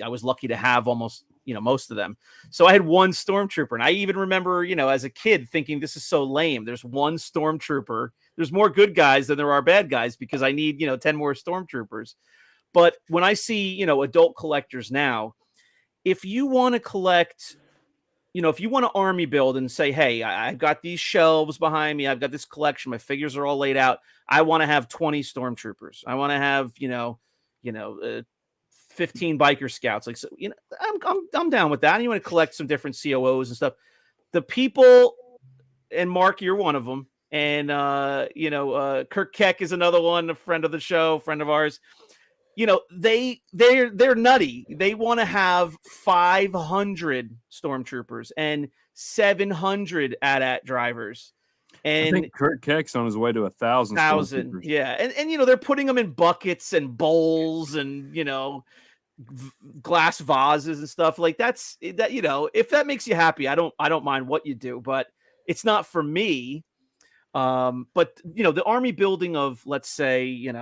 I was lucky to have almost most of them. So I had one stormtrooper, and I even remember as a kid thinking this is so lame. There's one stormtrooper. There's more good guys than there are bad guys because I need 10 more stormtroopers. But when I see adult collectors now, if you want to collect, if you want to army build and say, hey, I've got these shelves behind me, I've got this collection, my figures are all laid out, I want to have 20 stormtroopers, I want to have 15 biker scouts, like, so I'm down with that. And you want to collect some different COOs and stuff. The people, and Mark, you're one of them, and Kirk Keck is another one, a friend of the show, friend of ours. They're nutty. They want to have 500 stormtroopers and 700 AT-AT drivers. And I think Kirk Keck's on his way to 1,000. Yeah. And they're putting them in buckets and bowls and, glass vases and stuff like that. If that makes you happy, I don't mind what you do, but it's not for me. But the army building of, let's say,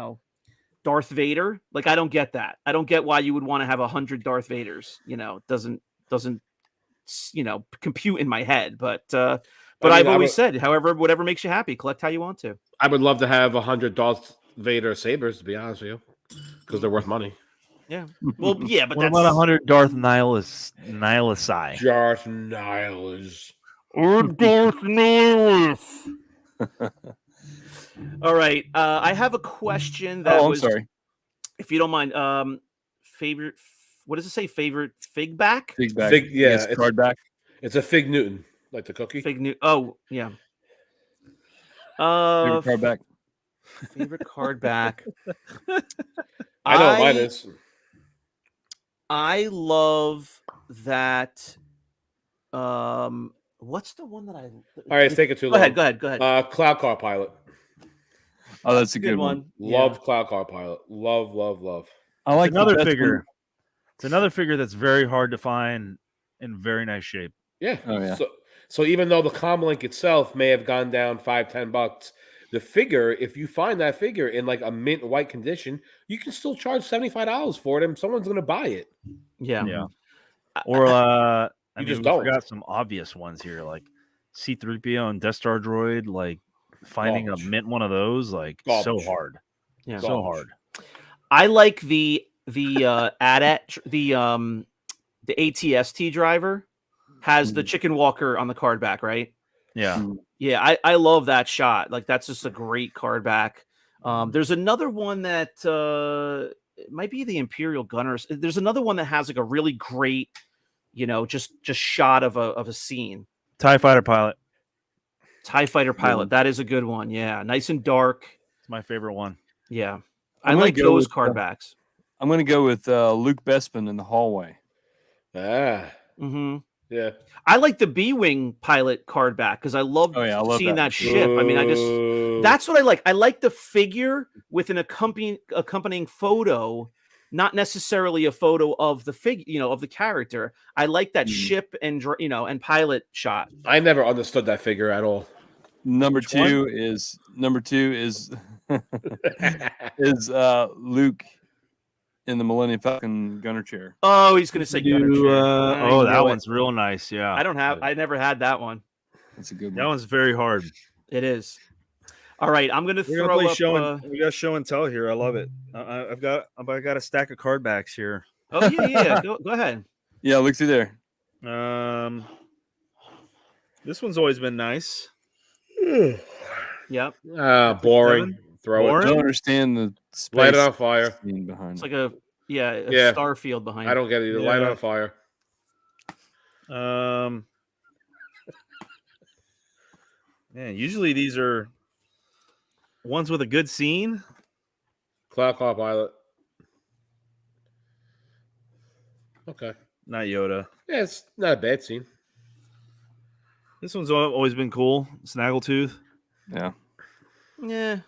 Darth Vader, like, I don't get that. I don't get why you would want to have 100 Darth Vaders. Doesn't compute in my head. But I've always said, however, whatever makes you happy, collect how you want to. I would love to have 100 Darth Vader sabers, to be honest with you, because they're worth money. Yeah. Well, yeah, but what about 100 Darth Nihilus? Darth Nihilus. Or Darth Nihilus. All right. I have a question that I'm sorry. If you don't mind, favorite, what does it say? Favorite fig back? Fig back. It's card back. It's a Fig Newton, like the cookie. Fig Newton. Oh, yeah. Favorite card back. Favorite card back. I know mine is. I love that. What's the one that I? All right, it's taking too long. Go ahead. Cloud Car Pilot. Oh, that's a good one. Love Cloud Car Pilot. Love. I like another figure. It's another figure that's very hard to find in very nice shape. Yeah. Oh, yeah. So even though the comlink itself may have gone down $5-10, the figure, if you find that figure in like a mint white condition, you can still charge $75 for it, and someone's going to buy it. Yeah. Or I You mean, just we don't. forgot some obvious ones here, like C-3PO and Death Star droid. Like finding Garbage. a mint one of those, like so Garbage. hard, Yeah. so Garbage. hard. I like the AT-AT the ATST driver has the chicken walker on the card back, right? Yeah, Yeah, I love that shot. Like that's just a great card back. There's another one that it might be the Imperial Gunners. There's another one that has like a really great, just shot of a scene. TIE Fighter pilot. TIE Fighter pilot. That is a good one. Yeah, nice and dark. It's my favorite one. Yeah, I I'm gonna like go those with, card backs. I'm going to go with Luke Bespin in the hallway. Ah, Mm-hmm. yeah. I like the B-wing pilot card back because I love Oh, yeah, I love seeing that that ship. I mean, Ooh. that's what I like. I like the figure with an accompanying photo, not necessarily a photo of the figure, of the character. I like that ship and and pilot shot. I never understood that figure at all. Number Which one? two is is Luke in the Millennium Falcon gunner chair. Oh, he's gonna say gunner chair. I Oh, knew that it. one's real nice. Yeah, I never had that one. That's a good that one. one's very hard. It is. All right, I'm gonna We're gonna throw play up. show. We got show and tell here. I love it. I got a stack of card backs here. Oh yeah. Go ahead. Yeah, look through there. This one's always been nice. Yep. Boring. Seven? Throw Boring? I don't understand the space Light it on fire. scene behind It's it. like a Yeah. star field behind. I don't get it either. Light Yeah. on fire. Man, usually these are ones with a good scene. Cloud car pilot. Okay. Not Yoda. Yeah, it's not a bad scene. This one's always been cool. Snaggletooth. Yeah. Yeah.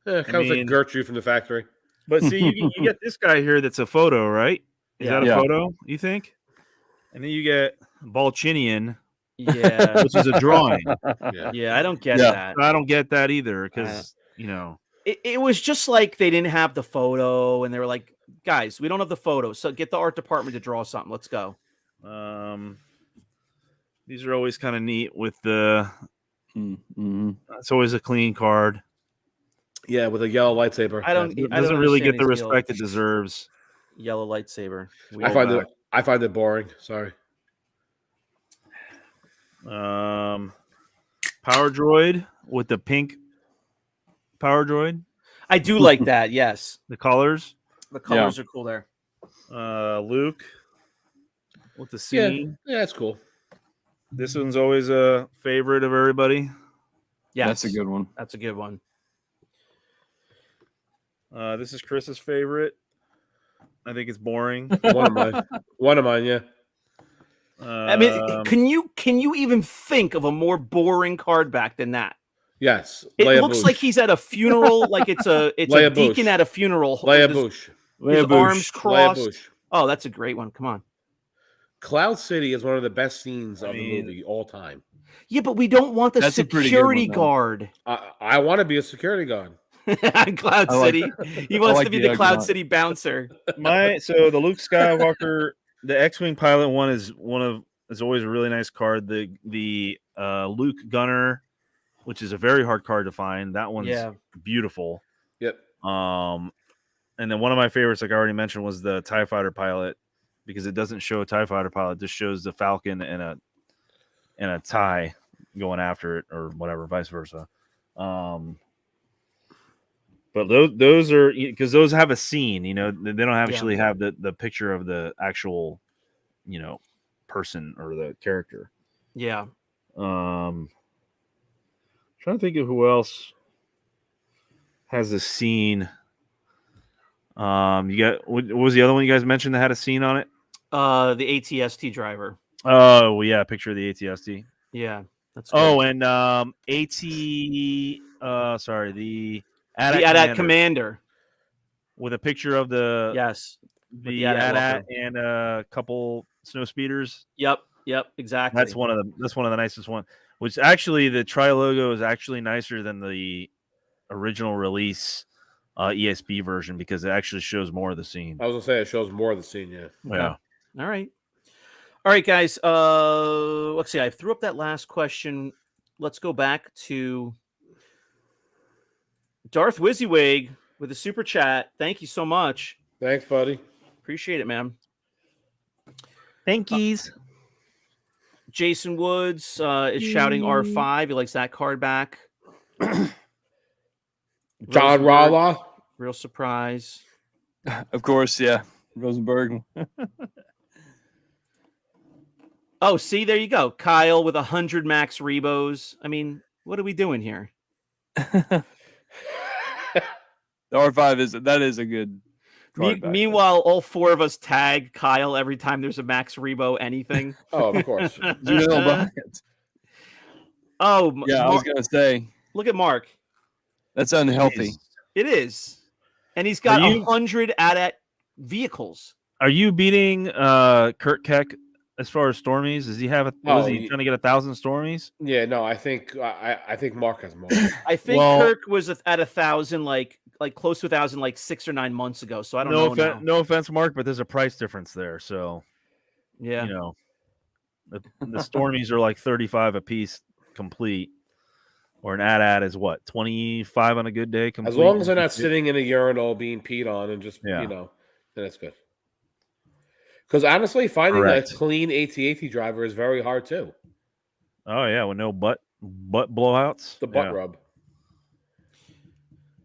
Yeah, it comes mean- like Gertrude from the factory. But see, you get this guy here that's a photo, right? Is that a Yeah. photo, you think? And then you get Balchinian, Yeah. which is a drawing. Yeah. Yeah. I don't get Yeah. that. I don't get that either because, It was just like they didn't have the photo, and they were like, "Guys, we don't have the photo, so get the art department to draw something. Let's go." these are always kind of neat with the, Mm-hmm. it's always a clean card. Yeah, with a yellow lightsaber. It doesn't really get the respect it deserves. Yellow lightsaber. I find it boring. Sorry. Power Droid with the pink Power Droid, I do like that. Yes, the colors. the colors are cool there. Luke with the scene. Yeah, that's cool. This one's always a favorite of everybody. Yeah, That's a good one. That's a good one. This is Chris's favorite. I think it's boring. One of mine, yeah. I mean, can you even think of a more boring card back than that? Yes. It Leia looks Bouche. like he's at a funeral, like it's a Leia deacon Bouche. at a funeral. Leia His- Bouche. His arms Leia crossed. Bouche. Oh, that's a great one. Come on. Cloud City is one of the best scenes of the mean- movie all time. Yeah, but we don't want the That's a pretty good security one, though. guard. I want to be a security guard. Cloud I like- City. He wants like to be the the Cloud icon. City bouncer. So the Luke Skywalker, the X-wing pilot one is always a really nice card. The Luke Gunner, which is a very hard card to find. That one's beautiful. Yep. And then one of my favorites, like I already mentioned, was the TIE Fighter pilot, because it doesn't show a TIE Fighter pilot, it just shows the Falcon and a TIE going after it, or whatever, vice versa. But those are, because those have a scene, they don't actually have the picture of the actual, person or the character. Yeah. Trying to think of who else has a scene. You got, what was the other one you guys mentioned that had a scene on it? The ATST driver. Oh, well, yeah, picture of the ATST. Yeah. That's good. Oh, and the AT commander. with a picture of the Yes. the AT-AT AT and a couple snow speeders. Yep. Exactly. That's one of the nicest one. Which actually, the Tri logo is actually nicer than the original release ESB version, because it actually shows more of the scene. I was gonna say it shows more of the scene. Yeah. Yeah. All right. All right, guys. Let's see. I threw up that last question. Let's go back to Darth Wizzywig with a super chat. Thank you so much. Thanks, buddy. Appreciate it, man. Thank yous. Jason Woods is shouting R5. He likes that card back. John Rosenberg, Rala. real surprise. Of course, yeah. Rosenberg. Oh, see, there you go. Kyle with 100 max Rebos. I mean, what are we doing here? The R5 is a good card back. Meanwhile, all four of us tag Kyle every time there's a max Rebo anything. Oh, of course. Do you know about it? Oh, Yeah, I was gonna say look at Mark. that's unhealthy. It is. And he's got Are you- 100 AT-AT vehicles. Are you beating Kurt Keck as far as Stormies? Does he have was he trying to get 1,000 Stormies? Yeah, no, I think Mark has more. I think Well- Kirk was at 1,000, like close to 1,000, like 6 or 9 months ago. So I don't know now. No offense, Mark, but there's a price difference there. So Yeah. you know, the Stormies are like 35 a piece complete, or an AT-AT is what 25 on a good day. Complete. As long as they're not sitting in a urinal being peed on and just Yeah. then it's good. Because honestly, finding Correct. a clean AT-AT driver is very hard too. Oh yeah, with no butt blowouts. The butt Yeah. rub.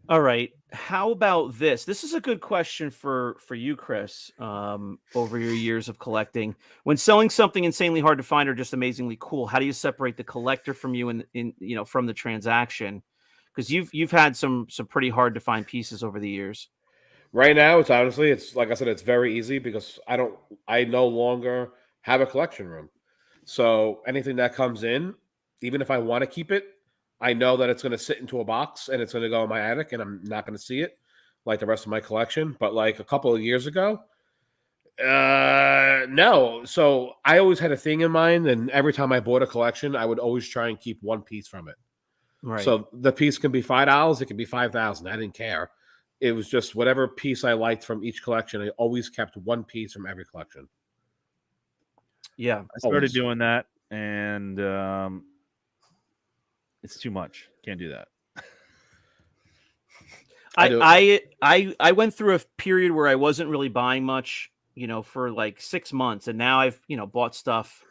All right. How about this? This is a good question for you, Chris. Over your years of collecting, when selling something insanely hard to find or just amazingly cool, how do you separate the collector from you in from the transaction? Because you've had some pretty hard to find pieces over the years. Right now, it's like I said, it's very easy because I no longer have a collection room. So anything that comes in, even if I want to keep it, I know that it's going to sit into a box and it's going to go in my attic and I'm not going to see it like the rest of my collection. But like a couple of years ago, no. So I always had a thing in mind, and every time I bought a collection, I would always try and keep one piece from it. Right. So the piece can be $5, it can be $5,000. I didn't care. It was just whatever piece I liked from each collection. I always kept one piece from every collection. yeah. I started Always. doing that, and it's too much. Can't do that. I went through a period where I wasn't really buying much, for like 6 months, and now I've bought stuff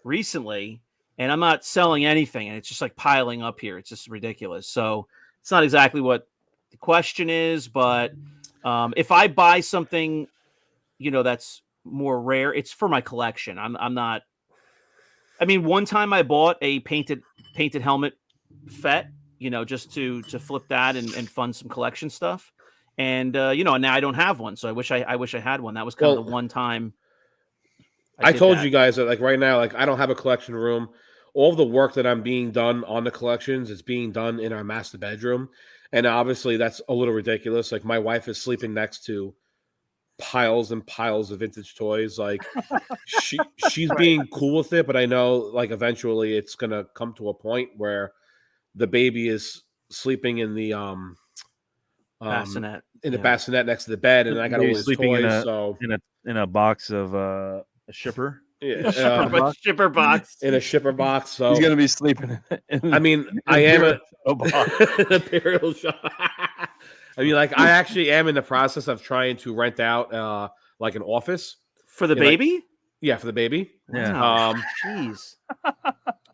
recently, and I'm not selling anything, and it's just like piling up here. It's just ridiculous. So it's not exactly what the question is, but if I buy something, that's more rare, it's for my collection. I'm not. I mean, one time I bought a painted helmet FET, just to flip that and fund some collection stuff. And now I don't have one, so I wish I had one. That was kind of the one time. I told that. you guys that like right now, like I don't have a collection room. All of the work that I'm being done on the collections is being done in our master bedroom. And obviously that's a little ridiculous. Like my wife is sleeping next to piles and piles of vintage toys. Like she's being cool with it, but I know like eventually it's gonna come to a point where the baby is sleeping in the bassinet. the bassinet next to the bed, and I got all Maybe his sleeping toys. in a box of a shipper. Yeah, Shipper box. in a shipper box. So He's gonna be sleeping. I mean, I am an box. imperial shop. I mean, like I actually am in the process of trying to rent out like an office For the Yeah, like- baby? Yeah, for the baby. Yeah. Wow. Jeez.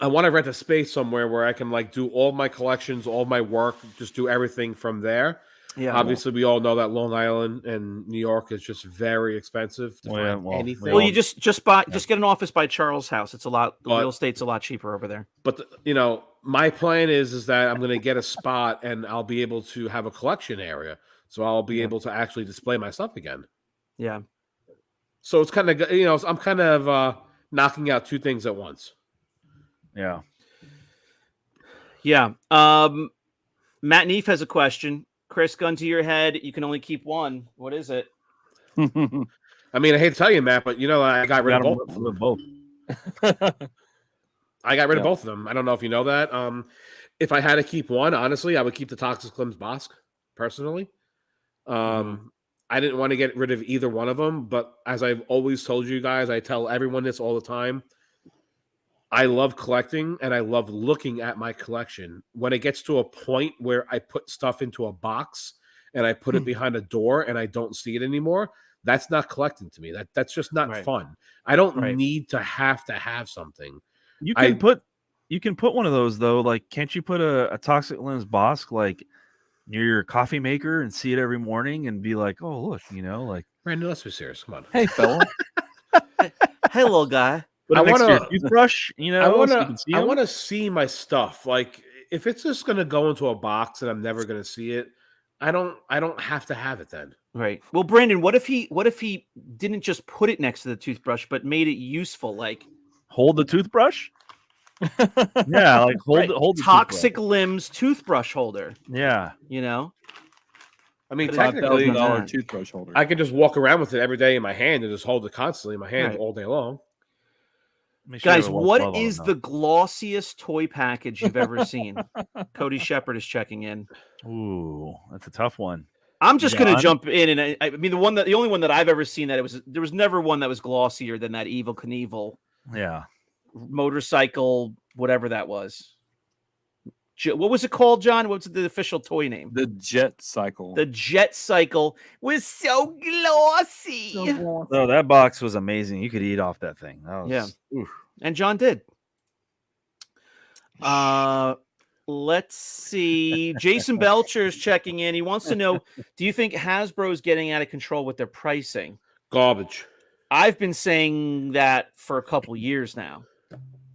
I want to rent a space somewhere where I can like do all my collections, all my work, just do everything from there. Yeah. Obviously, we all know that Long Island and New York is just very expensive to Well, yeah, find well, anything. Well, you just get an office by Charles' house. It's a lot. The But- real estate's a lot cheaper over there. But my plan is that I'm going to get a spot and I'll be able to have a collection area, so I'll be able to actually display my stuff again. Yeah. So it's kind of I'm kind of knocking out two things at once. Yeah. Yeah. Matt Neef has a question. Chris, gun to your head. You can only keep one. What is it? I mean, I hate to tell you, Matt, but I got rid of both. of them. both. I got rid of both of them. I don't know if you know that. If I had to keep one, honestly, I would keep the Toxic Limbs Bosk personally. I didn't want to get rid of either one of them, but as I've always told you guys, I tell everyone this all the time. I love collecting and I love looking at my collection. When it gets to a point where I put stuff into a box and I put it behind a door and I don't see it anymore, that's not collecting to me. That's just not fun. I don't need to have something. You can put one of those though. Like, can't you put a Toxic Limbs Bosk like near your coffee maker and see it every morning and be like, oh look, like Brandon, let's be serious. Come on. Hey fella. Hey little guy. I want a toothbrush, I want to see my stuff. Like, if it's just going to go into a box and I'm never going to see it, I don't have to have it then. Right. Well, Brandon, what if he didn't just put it next to the toothbrush, but made it useful, like hold the toothbrush? Yeah, like hold the Toxic Limbs toothbrush holder. Yeah. I mean, technically, $5,000 toothbrush holder. I could just walk around with it every day in my hand and just hold it constantly in my hand all day long. Guys, what is the glossiest toy package you've ever seen? Cody Shepard is checking in. Ooh, that's a tough one. I'm just going to jump in, and I mean the only one that I've ever seen there was never one that was glossier than that Evel Knievel. Yeah. Motorcycle, whatever that was. What was it called, John? What's the official toy name? The Jet Cycle. The Jet Cycle was so glossy. No, that box was amazing. You could eat off that thing. That was, oof. And John did. Let's see. Jason Belcher is checking in. He wants to know, do you think Hasbro is getting out of control with their pricing? Garbage. I've been saying that for a couple years now.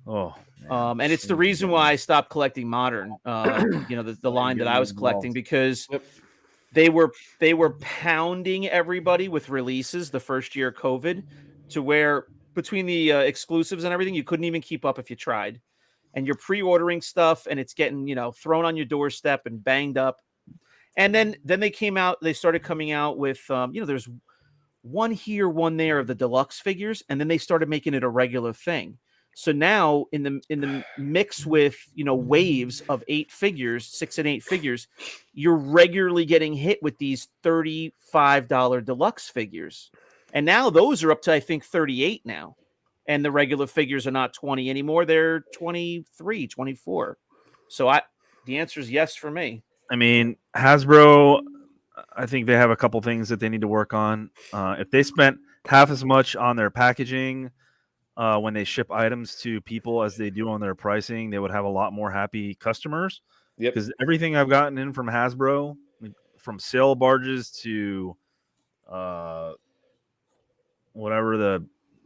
Oh. And it's the reason why I stopped collecting modern, the line that I was collecting, because they were pounding everybody with releases the first year of COVID, to where between the exclusives and everything, you couldn't even keep up if you tried. And you're pre-ordering stuff and it's getting, thrown on your doorstep and banged up. And then they started coming out with, there's one here, one there of the deluxe figures. And then they started making it a regular thing. So now in the mix with, waves of 8 figures, 6 and 8 figures, you're regularly getting hit with these $35 deluxe figures. And now those are up to, I think, 38 now. And the regular figures are not 20 anymore. They're 23, 24. So the answer is yes for me. I mean, Hasbro, I think they have a couple things that they need to work on. If they spent half as much on their packaging when they ship items to people as they do on their pricing, they would have a lot more happy customers. Yep. Because everything I've gotten in from Hasbro, from sail barges to whatever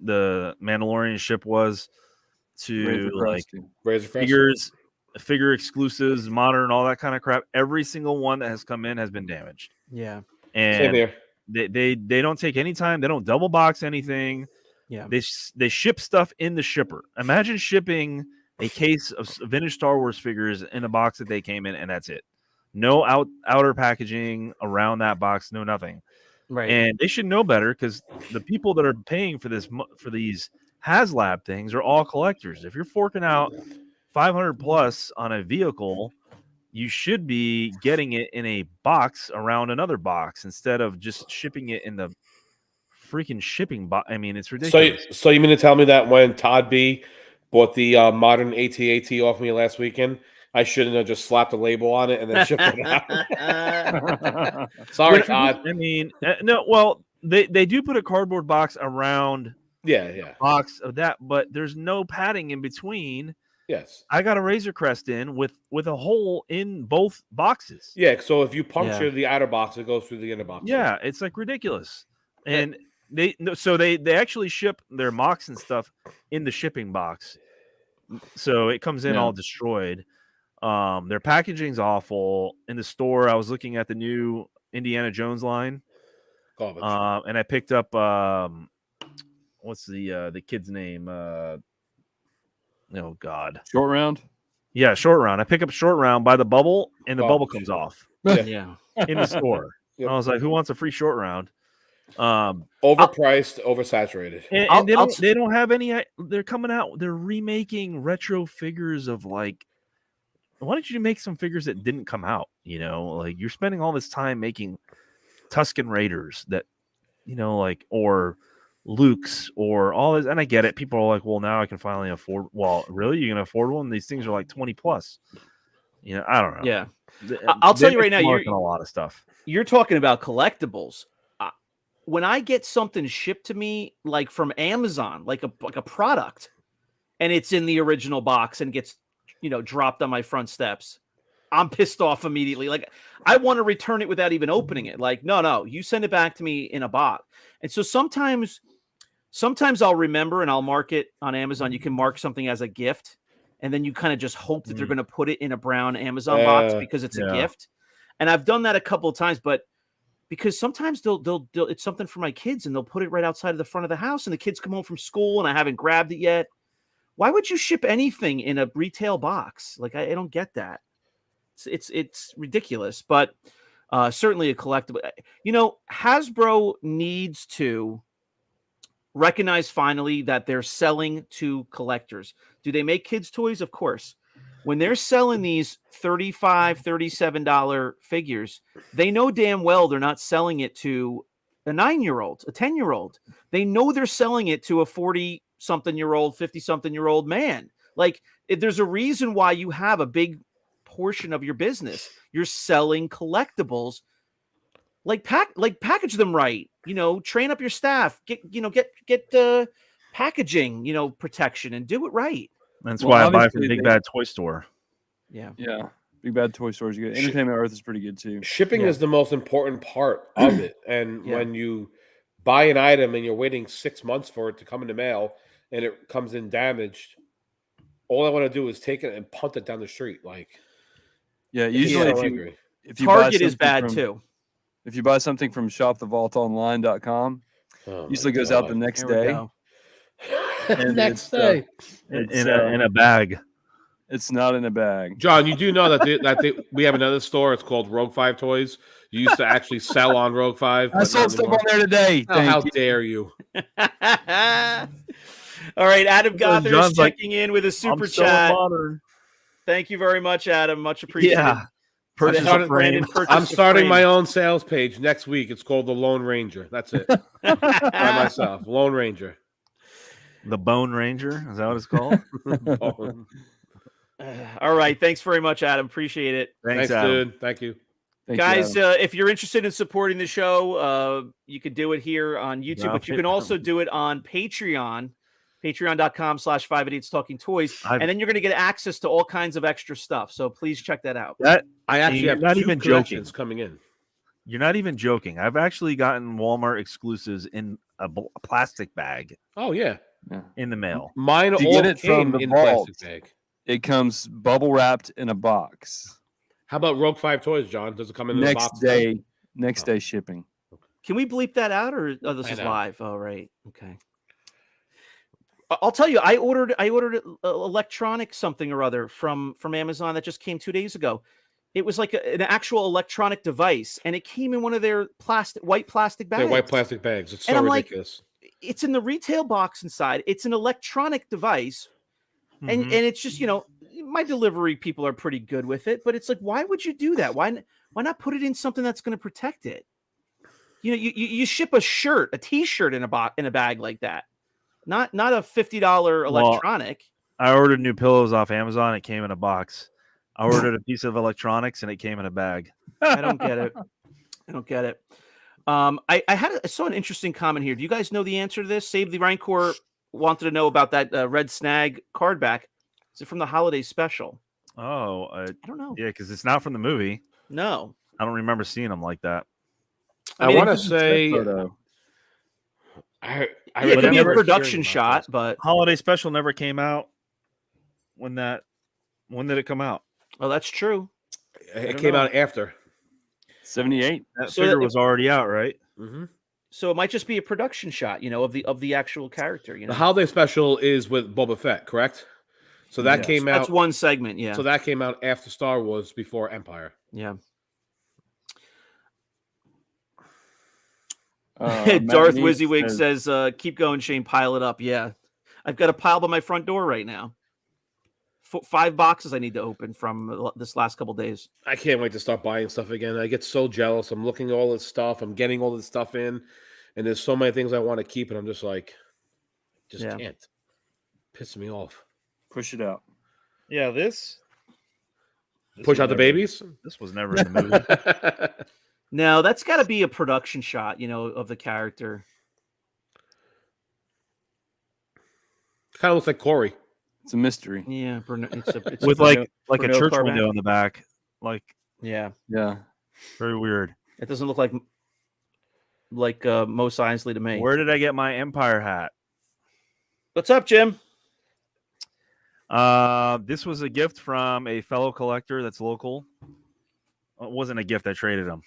the Mandalorian ship was, to like figure exclusives, modern, all that kind of crap. Every single one that has come in has been damaged. Yeah. And same here. They don't take any time. They don't double box anything. Yeah. They ship stuff in the shipper. Imagine shipping a case of vintage Star Wars figures in a box that they came in, and that's it. No outer packaging around that box, no nothing. Right. And they should know better, because the people that are paying for these HasLab things are all collectors. If you're forking out $500 plus on a vehicle, you should be getting it in a box around another box instead of just shipping it in the freaking shipping box. I mean, it's ridiculous. So you mean to tell me that when Todd B bought the modern AT-AT off me last weekend, I shouldn't have just slapped a label on it and then shipped it out? Sorry, Todd. I mean, no. Well, they do put a cardboard box around. Yeah. Box of that, but there's no padding in between. Yes. I got a Razor Crest in with a hole in both boxes. Yeah. So if you puncture the outer box, it goes through the inner box. Yeah, it's like ridiculous. And they actually ship their mocks and stuff in the shipping box, so it comes in all destroyed. Their packaging's awful. In the store, I was looking at the new Indiana Jones line, Garbage. and I picked up what's the kid's name? Oh God, Short Round. Yeah, Short Round. I pick up Short Round by the bubble, and the bubble comes off. Yeah. In the store. Yep. I was like, "Who wants a free Short Round?" Overpriced, oversaturated. And they don't have any. They're coming out. They're remaking retro figures of like. Why don't you make some figures that didn't come out? Like, you're spending all this time making Tusken Raiders that, like, or Luke's or all this. And I get it. People are like, well, now I can finally afford. Well, really? You can afford one? These things are like 20 plus. I don't know. Yeah. I'll tell you right now, you're a lot of stuff. You're talking about collectibles. When I get something shipped to me, like from Amazon, like a product, and it's in the original box and gets, dropped on my front steps, I'm pissed off immediately. Like, I want to return it without even opening it. Like, no, you send it back to me in a box. And so sometimes I'll remember and I'll mark it on Amazon. You can mark something as a gift, and then you kind of just hope that they're going to put it in a brown Amazon box because it's a gift. And I've done that a couple of times, but because sometimes they'll it's something for my kids and they'll put it right outside of the front of the house, and the kids come home from school and I haven't grabbed it yet. Why would you ship anything in a retail box? Like, I don't get that. It's ridiculous, but certainly a collectible. Hasbro needs to recognize finally that they're selling to collectors. Do they make kids' toys? Of course. When they're selling these $35, $37 figures, they know damn well they're not selling it to a 9-year-old, a 10-year-old. They know they're selling it to a 40-something-year-old, 50-something-year-old man. Like, there's a reason why you have a big portion of your business. You're selling collectibles. Like, package them right. Train up your staff. Get packaging, protection, and do it right. That's why I buy from Big Bad Toy Store. Yeah. Big Bad Toy Store is good. Entertainment Earth is pretty good too. Shipping is the most important part of it. And when you buy an item and you're waiting 6 months for it to come in the mail and it comes in damaged, all I want to do is take it and punt it down the street. Like, usually if you Target is bad too. If you buy something from shopthevaultonline.com, usually goes out the next day. And next day in a bag. It's not in a bag. John, you do know that we have another store. It's called Rogue 5 Toys. You used to actually sell on Rogue 5. I sold stuff on there today. How dare you? All right, Adam Gother is checking in with a super chat. Thank you very much, Adam. Much appreciated. Yeah. I'm starting my own sales page next week. It's called the Lone Ranger. That's it. By myself. Lone Ranger. The Bone Ranger? Is that what it's called? All right. Thanks very much, Adam. Appreciate it. Thanks, Adam. Dude. Thank you. Guys, if you're interested in supporting the show, you could do it here on YouTube, but you can also do it on Patreon, patreon.com/5idiotstalkingtoys, and then you're going to get access to all kinds of extra stuff. So please check that out. I actually have not even collections coming in. You're not even joking. I've actually gotten Walmart exclusives in a plastic bag. Oh, yeah. In the mail. Mine all get it came from the in vault. plastic bag. It comes bubble wrapped in a box. How about Rogue 5 Toys, John? Does it come in the box? Next day shipping. Can we bleep that out, or this is live? Oh, right. Okay. I'll tell you, I ordered electronic something or other from Amazon that just came 2 days ago. It was like an actual electronic device, and it came in one of their white plastic bags. They're white plastic bags. It's so ridiculous. It's in the retail box inside. It's an electronic device, and it's just, my delivery people are pretty good with it, but it's like, why would you do that? Why not put it in something that's going to protect it? You ship a shirt, a T-shirt in a bag like that, not a $50 electronic. I ordered new pillows off Amazon. It came in a box. I ordered a piece of electronics and it came in a bag. I don't get it. I saw an interesting comment here. Do you guys know the answer to this? Save the Rancor wanted to know about that Red Snag card back. Is it from the holiday special? Oh, I don't know. Yeah, because it's not from the movie. No, I don't remember seeing them like that. I want to say, it could be a production shot, but holiday special never came out. When did it come out? Oh, that's true. It came out after 78. That figure was already out, right? Mm-hmm. So it might just be a production shot, of the actual character. The holiday special is with Boba Fett, correct? So that came out. That's one segment, yeah. So that came out after Star Wars, before Empire. Yeah. Darth Wizzywig says, "Keep going, Shane. Pile it up." Yeah, I've got a pile by my front door right now. 5 boxes I need to open from this last couple days. I can't wait to start buying stuff again. I get so jealous. I'm looking at all this stuff. I'm getting all this stuff in, and there's so many things I want to keep, and I'm just like, can't. Piss me off. Push it out. Yeah, this Push was out the never- babies. This was never in the movie. No, that's got to be a production shot, of the character. Kind of looks like Corey. It's a mystery. Yeah, it's With Bruno- like a Bruno church Carbac. window in the back. Like Yeah, Yeah. very weird. it doesn't look like Mos Eisley to me. Where did I get my Empire hat? What's up, Jim? This was a gift from a fellow collector that's local. It wasn't a gift. I traded him.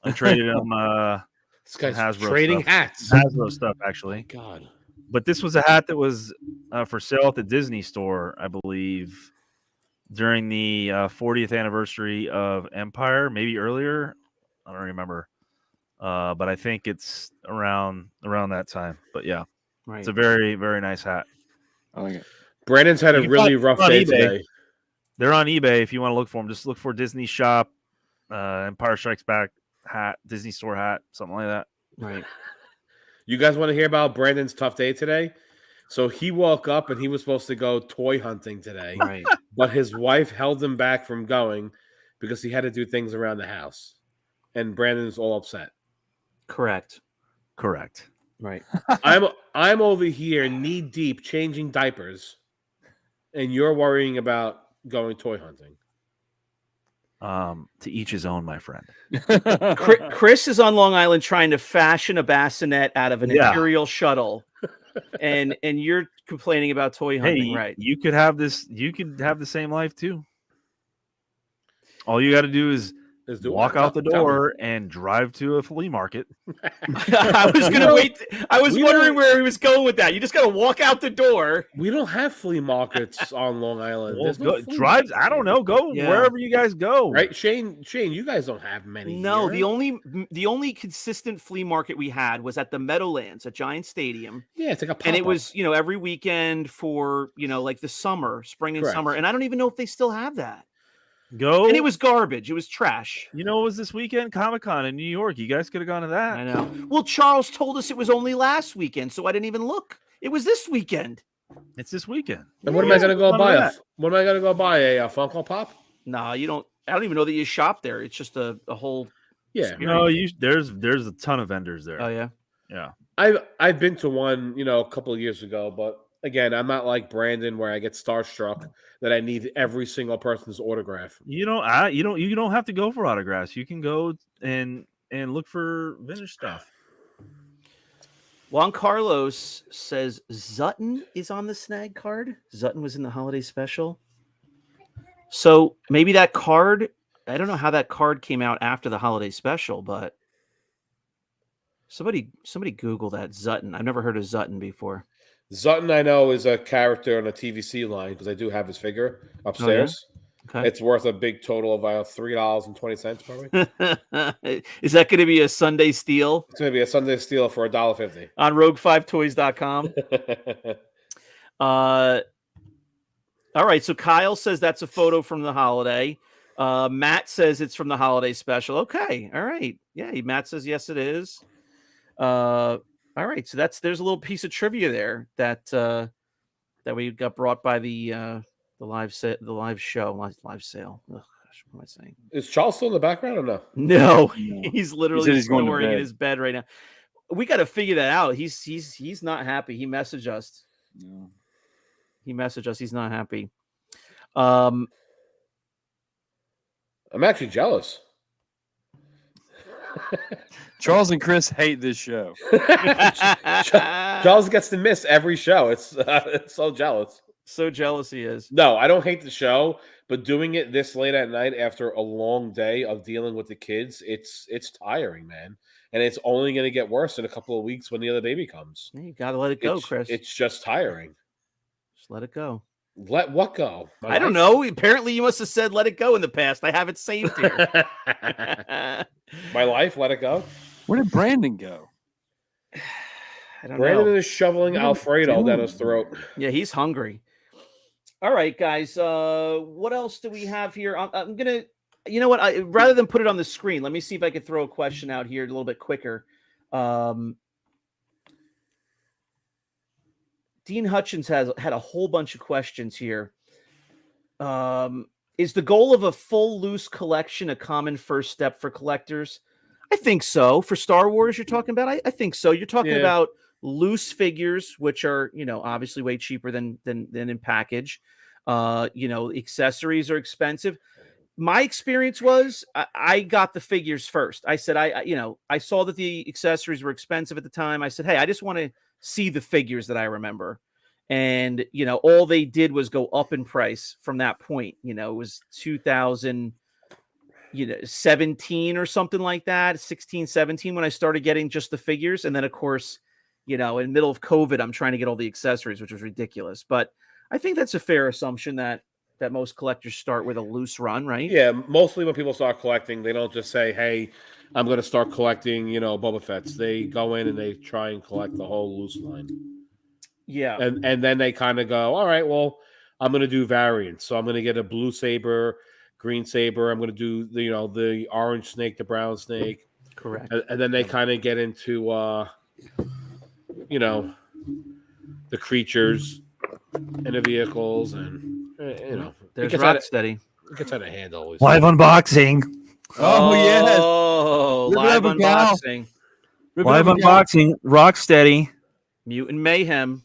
I traded him This guy's Hasbro trading stuff. hats. Hasbro stuff, actually. God. But this was a hat that was for sale at the Disney store, I believe, during the 40th anniversary of Empire, maybe earlier. I don't remember. But I think it's around that time. But yeah, Right. it's a very, very nice hat. I like it. Brandon's had a You can really find- rough on day eBay. today. They're on eBay if you want to look for them. Just look for Disney Shop, Empire Strikes Back hat, Disney Store hat, something like that. Right. You guys want to hear about Brandon's tough day today? So he woke up and he was supposed to go toy hunting today, Right. but his wife held him back from going because he had to do things around the house. And Brandon's all upset. Correct. Right. I'm over here knee deep changing diapers, and you're worrying about going toy hunting. To each his own, my friend. Chris is on Long Island trying to fashion a bassinet out of an Yeah. Imperial shuttle, and you're complaining about toy hunting, Hey, right? you could have this. You could have the same life too. All you got to do is Let's do it. walk out the Tell me. door and drive to a flea market. I was gonna wait. I was we wondering don't- where he was going with that. You just got to walk out the door. We don't have flea markets on Long Island. Well, There's no go, flea drive. markets I don't here. know. Go Yeah. wherever you guys go. Right, Shane, you guys don't have many. No, here. the only consistent flea market we had was at the Meadowlands at Giant Stadium, Yeah, it's like a pop-up. and it was every weekend for like the spring and Correct. summer, and I don't even know if they still have that. Go. And it was garbage. It was trash. You know, it was this weekend Comic-Con in New York. You guys could have gone to that. I know. Well, Charles told us it was only last weekend, so I didn't even look. It was this weekend. It's this weekend. And what am I going to go None of buy? that. What am I going to go buy? A Funko Pop? Nah, you don't. I don't even know that you shop there. It's just a whole. Yeah, No, there's a ton of vendors there. Oh yeah. Yeah. I've been to one, a couple of years ago, but again, I'm not like Brandon where I get starstruck that I need every single person's autograph. You don't have to go for autographs. You can go and look for vintage stuff. Juan Carlos says Zutton is on the snag card. Zutton was in the holiday special. So maybe that card. I don't know how that card came out after the holiday special, but somebody Google that Zutton. I've never heard of Zutton before. Zutton, I know, is a character on a TVC line because I do have his figure upstairs. Okay. It's worth a big total of about $3.20 probably. Is that going to be a Sunday steal It's going to be a Sunday steal for $1.50. on rogue5toys.com? All right. So Kyle says that's a photo from the holiday. Matt says it's from the holiday special. Okay. All right. Yeah. Matt says, yes, it is. All right. So there's a little piece of trivia there that we got brought by the live show, live sale. Ugh, gosh, what am I saying? Is Charles still in the background or no? No, No. he's literally he's going to snoring in bed. his bed right now. We got to figure that out. He's not happy. He messaged us. No. He messaged us. He's not happy. I'm actually jealous. Charles and Chris hate this show. Charles gets to miss every show. It's so jealous. So jealous he is. No, I don't hate the show, but doing it this late at night after a long day of dealing with the kids, it's tiring, man. And it's only going to get worse in a couple of weeks when the other baby comes. You got to let it go, It's- Chris. It's just tiring. Just let it go. Let what go? I don't know. Apparently, you must have said "let it go" in the past. I have it saved here. My life, let it go. Where did Brandon go? I don't Brandon know. is shoveling What are we Alfredo down doing? his throat. Yeah, he's hungry. All right, guys. What else do we have here? I'm gonna, you know what? Rather than put it on the screen, let me see if I could throw a question out here a little bit quicker. Dean Hutchins has had a whole bunch of questions here. Is the goal of a full loose collection a common first step for collectors? I think so. For Star Wars, you're talking about? I think so. You're talking about loose figures, which are, obviously way cheaper than in package. Accessories are expensive. My experience was I got the figures first. I said, I saw that the accessories were expensive at the time. I said, hey, I just want to see the figures that I remember. And, all they did was go up in price from that point. It was 2017 or something like that, 16, 17, when I started getting just the figures. And then, of course, in the middle of COVID, I'm trying to get all the accessories, which was ridiculous. But I think that's a fair assumption that most collectors start with a loose run, right? Yeah, mostly when people start collecting, they don't just say, hey, I'm going to start collecting, Boba Fett's. They go in and they try and collect the whole loose line. Yeah. And then they kind of go, all right, well, I'm going to do variants. So I'm going to get a blue saber, green saber. I'm going to do the orange snake, the brown snake. Correct. And then they kind of get into, the creatures and the vehicles. And, there's Rocksteady. It gets out of hand always. Live unboxing. Oh, yes. Oh, live unboxing. Live unboxing. Rocksteady. Mutant Mayhem.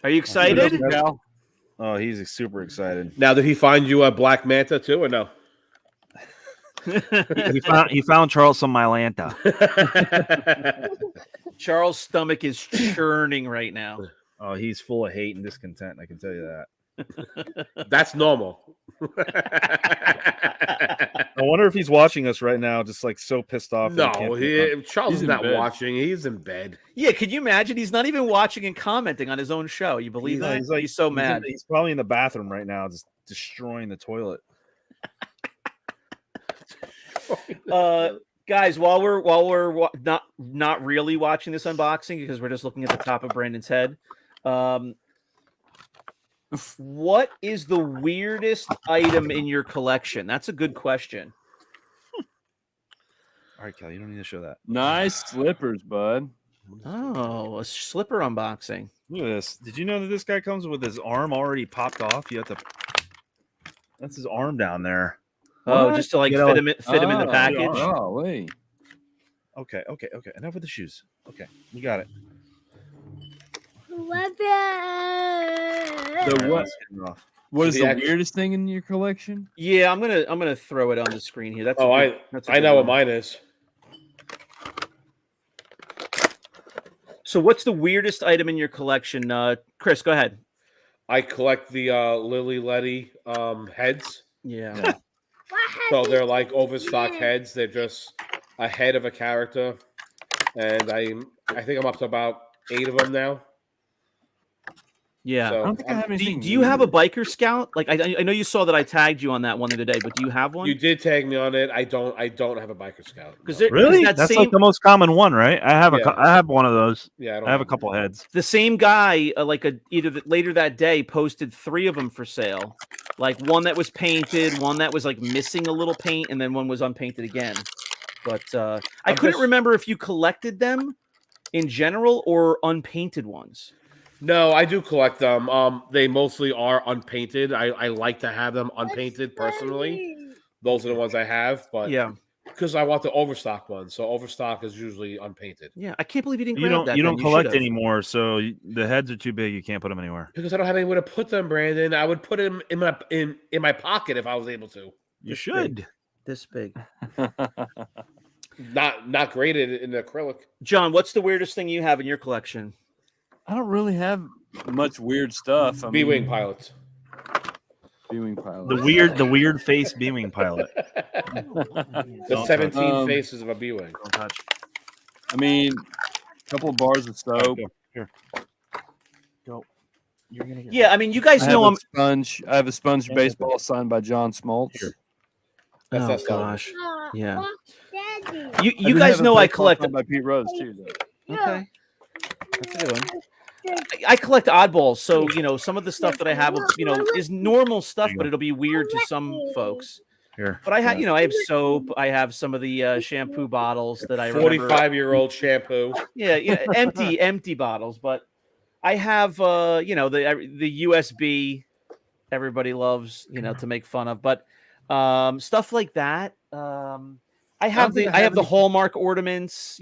Are you excited? Oh, he's super excited. Now, did he find you a Black Manta too, or no? he found Charles on Mylanta. Charles' stomach is churning right now. Oh, he's full of hate and discontent. I can tell you that. That's normal. I wonder if he's watching us right now, just like so pissed off. No, Charles is not watching. He's in bed. Yeah, could you imagine? He's not even watching and commenting on his own show. You believe that? He's so mad. He's probably in the bathroom right now, just destroying the toilet. Guys, while we're not really watching this unboxing because we're just looking at the top of Brandon's head. What is the weirdest item in your collection? That's a good question. All right, Kelly, you don't need to show that. Nice slippers, bud. Oh, a slipper unboxing. Look at this. Did you know that this guy comes with his arm already popped off? You have to. That's his arm down there. Oh, just to fit him in the package. Oh, wait. Okay. Enough with the shoes. Okay, you got it. What is the weirdest thing in your collection? Yeah, I'm gonna throw it on the screen here. I know what mine is. So, what's the weirdest item in your collection, Chris? Go ahead. I collect the Lily Letty heads. Yeah. So they're like overstock heads. They're just a head of a character, and I think I'm up to about 8 of them now. Yeah. So, I don't think I have anything. Do you have a biker scout? Like I know you saw that I tagged you on that one the other day, but do you have one? You did tag me on it. I don't have a biker scout. Really? That's like the most common one, right? I have I have one of those. Yeah, I have a couple heads. The same guy, later that day, posted 3 of them for sale. Like one that was painted, one that was like missing a little paint, and then one was unpainted again. But I couldn't remember if you collected them in general or unpainted ones. No, I do collect them. They mostly are unpainted. I like to have them unpainted personally. Those are the ones I have, but yeah, because I want the overstock ones. So overstock is usually unpainted. Yeah, I can't believe you didn't. You don't collect anymore, so the heads are too big. You can't put them anywhere. Because I don't have anywhere to put them, Brandon. I would put them in my pocket if I was able to. You should. This big. Not graded in acrylic. John, what's the weirdest thing you have in your collection? I don't really have much weird stuff. B-wing pilots. B-wing pilot. The weird face B-wing pilot. The 17 faces of a B-wing. Don't touch. I mean, a couple of bars of soap. Here. Go. You're gonna get. Yeah, I mean, you guys know I'm. Sponge. I have a sponge baseball signed by John Smoltz. Here. Oh gosh. Yeah. You guys know I collect by Pete Rose too. Though. Okay. That's a good one. I collect oddballs, so some of the stuff that I have, is normal stuff, but it'll be weird to some folks. Here. But I have, I have soap. I have some of the shampoo bottles that I remember. 45-year-old shampoo. Yeah, empty bottles. But I have, the USB. Everybody loves, to make fun of, but stuff like that. I have the Hallmark ornaments.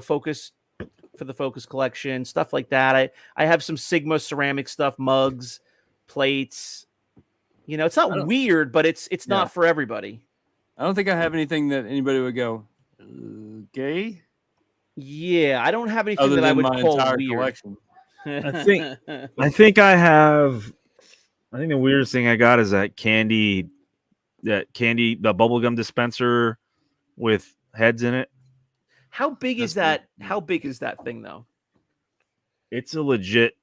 Focus for the Focus collection, stuff like that. I have some Sigma ceramic stuff, mugs, plates. It's not weird, but it's not for everybody. I don't think I have anything that anybody would go gay. Yeah, I don't have anything Other that I than would my call entire weird. collection. I think the weirdest thing I got is the bubblegum dispenser with heads in it. How big is that? How big is that thing though? It's a legit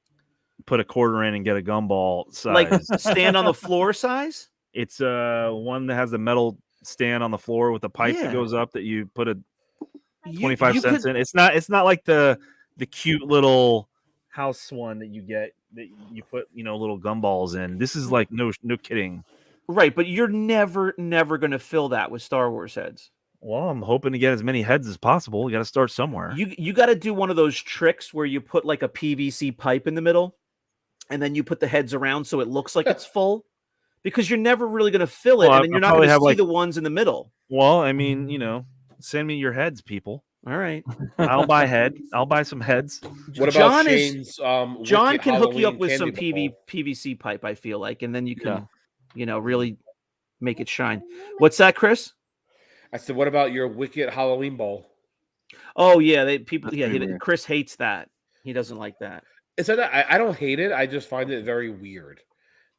put a quarter in and get a gumball size. Like stand on the floor size? It's one that has a metal stand on the floor with a pipe that goes up that you put a 25 cents in. It's not like the cute little house one that you get that you put little gumballs in. This is like no kidding. Right, but you're never going to fill that with Star Wars heads. Well, I'm hoping to get as many heads as possible. You got to start somewhere. You got to do one of those tricks where you put like a PVC pipe in the middle, and then you put the heads around so it looks like it's full, because you're never really going to fill it, and then you're not going to see the ones in the middle. Well, I mean, send me your heads, people. All right, I'll buy some heads. What about Shane's? John can hook you up with some PVC pipe, I feel like, and then you can, really make it shine. What's that, Chris? I said, what about your Wicked Halloween Bowl? Oh yeah, Chris hates that. He doesn't like that. It's that I don't hate it. I just find it very weird.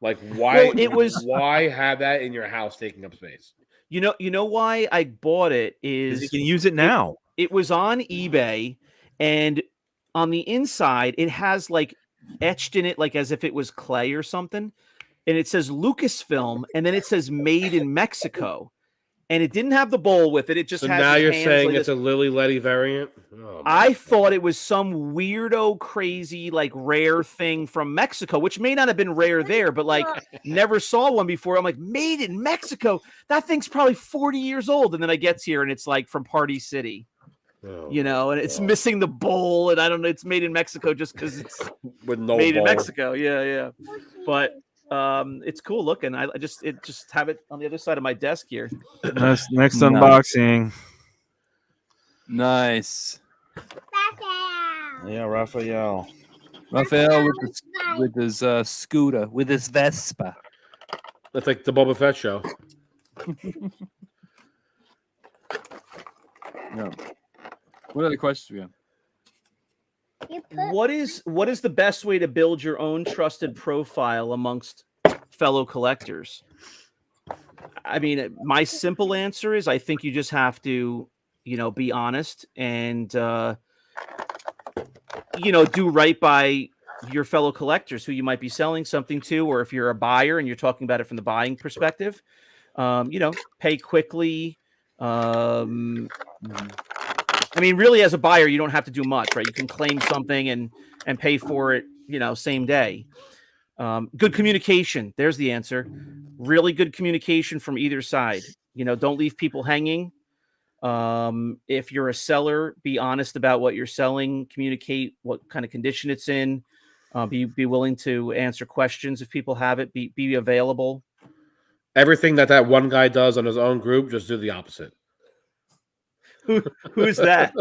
Like why? Well, why have that in your house taking up space? You know why I bought it is you can use it now. It was on eBay, and on the inside it has like etched in it like as if it was clay or something, and it says Lucasfilm, and then it says Made in Mexico. And it didn't have the bowl with it. It just has. Now you're saying like it's a Lily Letty variant? Oh, I thought it was some weirdo, crazy, like rare thing from Mexico, which may not have been rare there, but like never saw one before. I'm like, Made in Mexico. That thing's probably 40 years old. And then I gets here and it's like from Party City, and it's missing the bowl. And I don't know, it's made in Mexico just because it's made in Mexico. Yeah. But it's cool looking. I just have it on the other side of my desk here. Next unboxing. Nice. Yeah, Raphael with his scooter, with his Vespa. That's like the Boba Fett show. Yeah. What other questions we have? What is the best way to build your own trusted profile amongst fellow collectors? I mean, my simple answer is I think you just have to, be honest and, do right by your fellow collectors who you might be selling something to, or if you're a buyer and you're talking about it from the buying perspective, pay quickly. I mean, really, as a buyer, you don't have to do much, right? You can claim something and pay for it, same day. Good communication. There's the answer. Really good communication from either side. Don't leave people hanging. If you're a seller, be honest about what you're selling. Communicate what kind of condition it's in. Be willing to answer questions if people have it. Be available. Everything that one guy does on his own group, just do the opposite. Who's that?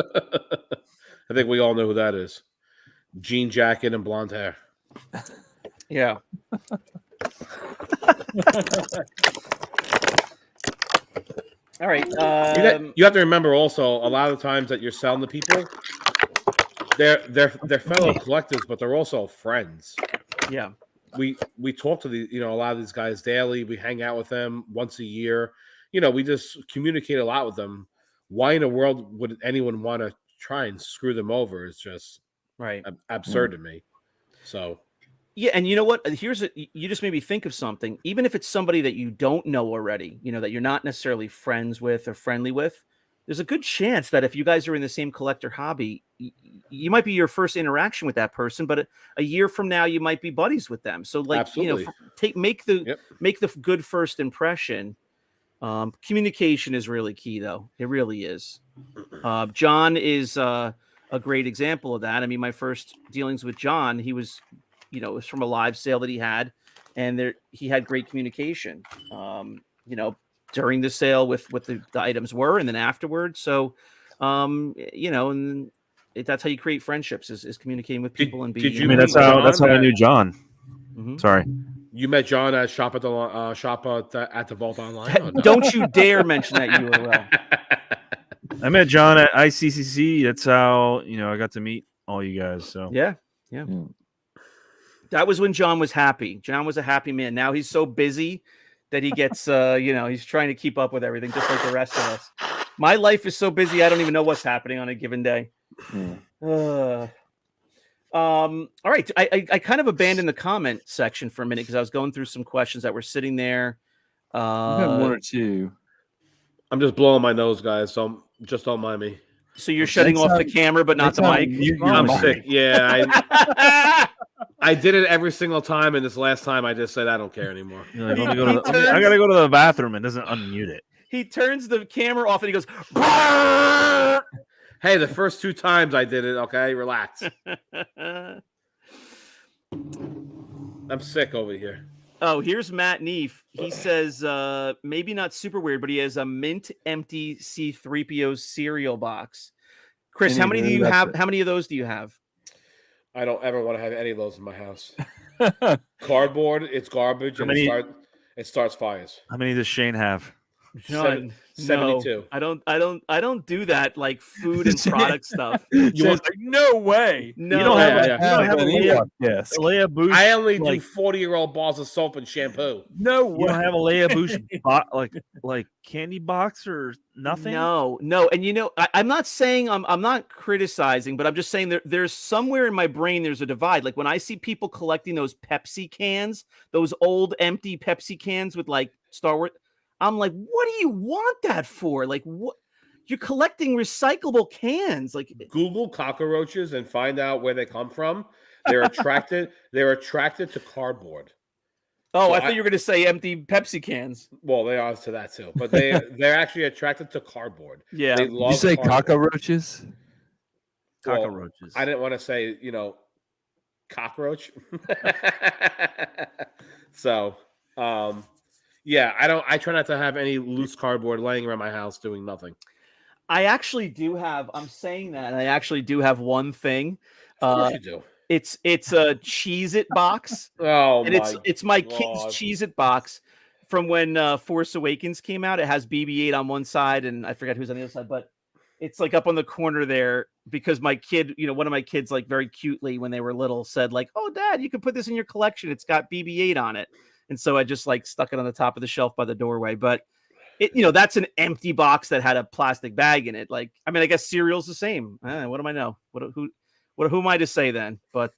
I think we all know who that is. Jean jacket and blonde hair. Yeah. All right. You have to remember also, a lot of the times that you're selling to people, they're fellow collectors, but they're also friends. Yeah. We talk to a lot of these guys daily. We hang out with them once a year. We just communicate a lot with them. Why in the world would anyone want to try and screw them over? It's just absurd to me. So. Yeah, and you know what? You just made me think of something. Even if it's somebody that you don't know already, that you're not necessarily friends with or friendly with, there's a good chance that if you guys are in the same collector hobby, you might be your first interaction with that person, but a year from now you might be buddies with them. So like, Absolutely. make the Yep. good first impression. Communication is really key, though. It really is. John is a great example of that. I mean, my first dealings with John, he was, it was from a live sale that he had, and he had great communication. During the sale with what the items were, and then afterwards. So, and that's how you create friendships is communicating with people and being. did you I mean, meet that's how I John knew John. Mhm. Sorry. You met John at shop at the Vault Online? Or no? Don't you dare mention that URL. I met John at ICCC. That's how I got to meet all you guys. So Yeah. That was when John was happy. John was a happy man. Now he's so busy that he gets, he's trying to keep up with everything, just like the rest of us. My life is so busy, I don't even know what's happening on a given day. All right. I kind of abandoned the comment section for a minute because I was going through some questions that were sitting there. We've had one or two. I'm just blowing my nose, guys, so just don't mind me. So you're shutting off the camera, but not the mic? I'm sick. Yeah, I did it every single time, and this last time I just said I don't care anymore. I gotta go to the bathroom and doesn't unmute it. He turns the camera off and he goes, "Brrr!" Hey, the first 2 times I did it, okay? Relax. I'm sick over here. Oh, here's Matt Neef. He says, maybe not super weird, but he has a mint empty C3PO cereal box. Chris, how many do you have? How many of those do you have? I don't ever want to have any of those in my house. Cardboard, it's garbage, and it starts fires. How many does Shane have? None. 72. No, I don't do that like food and product stuff. No way. No, You don't have Yes. Leia Bouche. I only do 40-year-old balls of soap and shampoo. No You way. don't have a Leia Bouche like candy box or nothing? No. And I'm not saying I'm not criticizing, but I'm just saying there's somewhere in my brain there's a divide. Like when I see people collecting those Pepsi cans, those old empty Pepsi cans with like Star Wars, I'm like, what do you want that for? Like, what? You're collecting recyclable cans. Like, Google cockroaches and find out where they come from. They're attracted. They're attracted to cardboard. Oh, so I thought you were going to say empty Pepsi cans. Well, they are to that too, but they're actually attracted to cardboard. Yeah. They Did you say cardboard. cockroaches? Cockroaches. I didn't want to say cockroach. So, yeah, I try not to have any loose cardboard laying around my house doing nothing. I actually do have. I'm saying that I actually do have one thing. Of course you do. It's a Cheez-It box. Oh, and it's my kid's Cheez-It box from when Force Awakens came out. It has BB-8 on one side, and I forget who's on the other side, but it's like up on the corner there because my kid, one of my kids, like very cutely when they were little, said like, "Oh, Dad, you can put this in your collection. It's got BB-8 on it." And so I just like stuck it on the top of the shelf by the doorway. But it, that's an empty box that had a plastic bag in it. Like, I mean, I guess cereal's the same. What do I know? Who am I to say then? But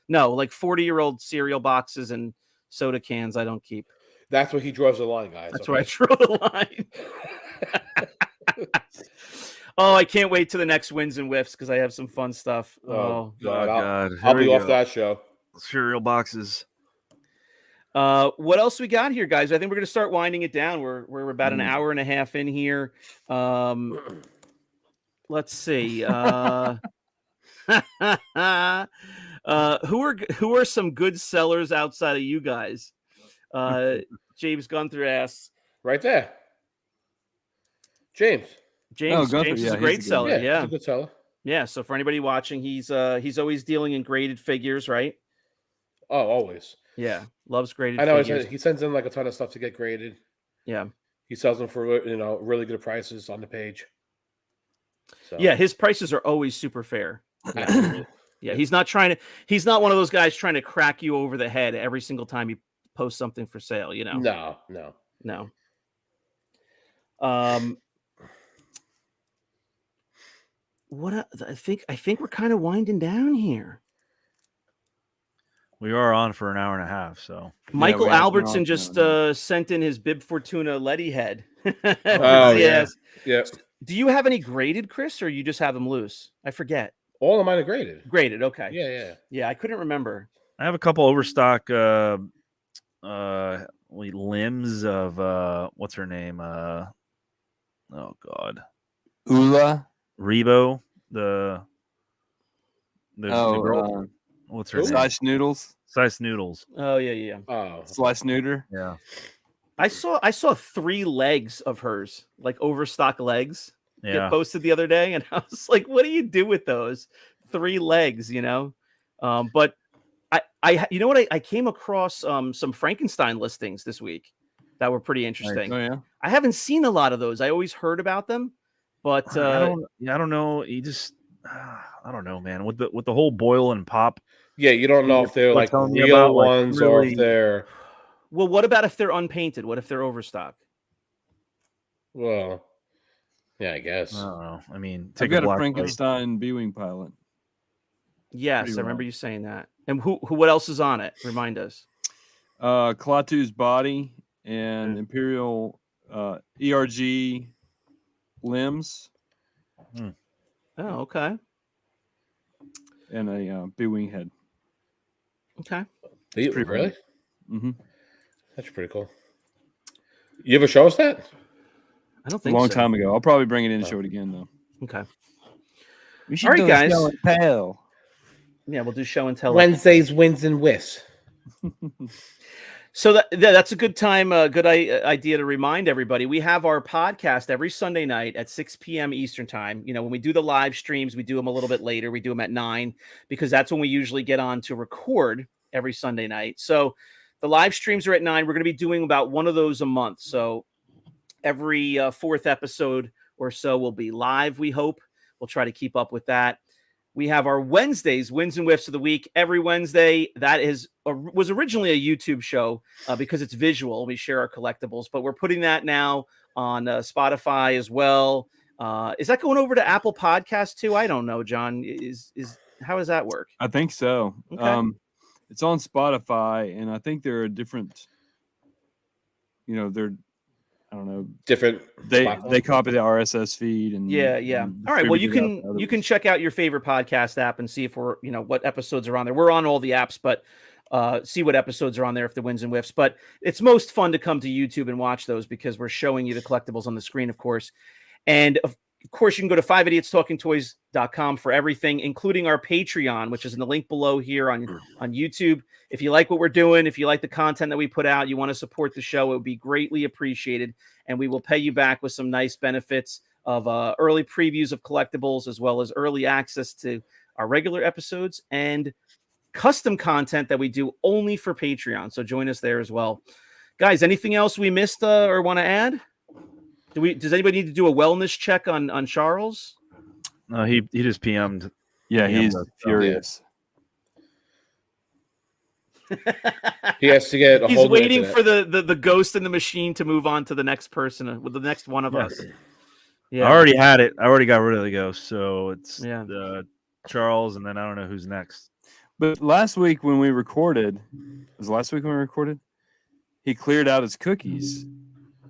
no, like 40-year-old cereal boxes and soda cans, I don't keep. That's where he draws the line, guys. That's where I draw the line. Oh, I can't wait to the next wins and whiffs because I have some fun stuff. Oh God. God. I'll be off that show. Cereal boxes. What else we got here, guys? I think we're going to start winding it down. We're about an hour and a half in here. Let's see. Who are some good sellers outside of you guys? James Gunther asks. Right there. James James is a great seller. Yeah, he's a good seller. Yeah. So for anybody watching, he's always dealing in graded figures, right? Oh, always. Yeah, loves graded. I know figures. he sends in like a ton of stuff to get graded. Yeah, he sells them for really good prices on the page. So. Yeah, his prices are always super fair. Yeah, he's not one of those guys trying to crack you over the head every single time he posts something for sale. No. I think we're kind of winding down here. We are on for an hour and a half, so Michael we have been Albertson on just now. sent in his Bib Fortuna Letty head. Oh, yeah. Yes. Yeah. Do you have any graded, Chris, or you just have them loose? I forget. All of mine are graded. Graded, okay. Yeah. Yeah, I couldn't remember. I have a couple overstock limbs of what's her name? Oh God. Ula. Rebo, the girl. What's her Who? name? Slice noodles. Slice Noodles. Oh yeah. Oh. Slice neuter. Yeah. I saw 3 legs of hers, like overstock legs, get Yeah. posted the other day, and I was like, "What do you do with those 3 legs?" You know, but I you know what? I came across some Frankenstein listings this week that were pretty interesting. Oh yeah. I haven't seen a lot of those. I always heard about them, but I don't know. You just I don't know, man. With the whole boil and pop. Yeah, you don't know if they're What like telling me real about, like, ones or if really- they're well, what about if they're unpainted? What if they're overstock? well. Yeah, I guess. I don't know. I mean, I've take got a black light. Frankenstein B-wing pilot. Yes, Pretty I remember well. you saying that. And who what else is on it? Remind us. Klaatu's body and Imperial ERG limbs Oh, okay. and a B-wing head. Okay. Really? Mm-hmm. That's pretty cool. You ever show us that? I don't A think long so. time ago. I'll probably bring it in and show it again though. Okay. We All right, guys. show and tell. Yeah, we'll do show and tell. Wednesdays, wins and whiffs. So that's a good time, good idea to remind everybody. We have our podcast every Sunday night at 6 p.m. Eastern time. You know, when we do the live streams, we do them a little bit later. We do them at 9 because that's when we usually get on to record every Sunday night. So the live streams are at 9. We're going to be doing about one of those a month. So every 4th episode or so will be live, we hope. We'll try to keep up with that. We have our Wednesdays, Wins and Whiffs of the Week, every Wednesday. That was originally a YouTube show because it's visual. We share our collectibles, but we're putting that now on Spotify as well. Is that going over to Apple Podcasts too? I don't know, John. How does that work? I think so. Okay. It's on Spotify, and I think there are different. I don't know. Different. They platforms. copy the RSS feed and Yeah. and All right. Well, distribute it out to you can others. check out your favorite podcast app and see if we're what episodes are on there. We're on all the apps, but see what episodes are on there if the Wins and Whiffs. But it's most fun to come to YouTube and watch those because we're showing you the collectibles on the screen, of course. And of course, you can go to 5idiotstalkingtoys.com for everything, including our Patreon, which is in the link below here on YouTube. If you like what we're doing, if you like the content that we put out, you want to support the show, it would be greatly appreciated. And we will pay you back with some nice benefits of early previews of collectibles, as well as early access to our regular episodes and custom content that we do only for Patreon. So join us there as well. Guys, anything else we missed or want to add? Does anybody need to do a wellness check on Charles? No, he just PM'd. Yeah, he's Yeah. furious. He has to get a He's hold waiting of for the ghost in the machine to move on to the next person, with the next one of us. Yeah. I already had it. I already got rid of the ghost, so it's Charles, and then I don't know who's next. But last week when we recorded, he cleared out his cookies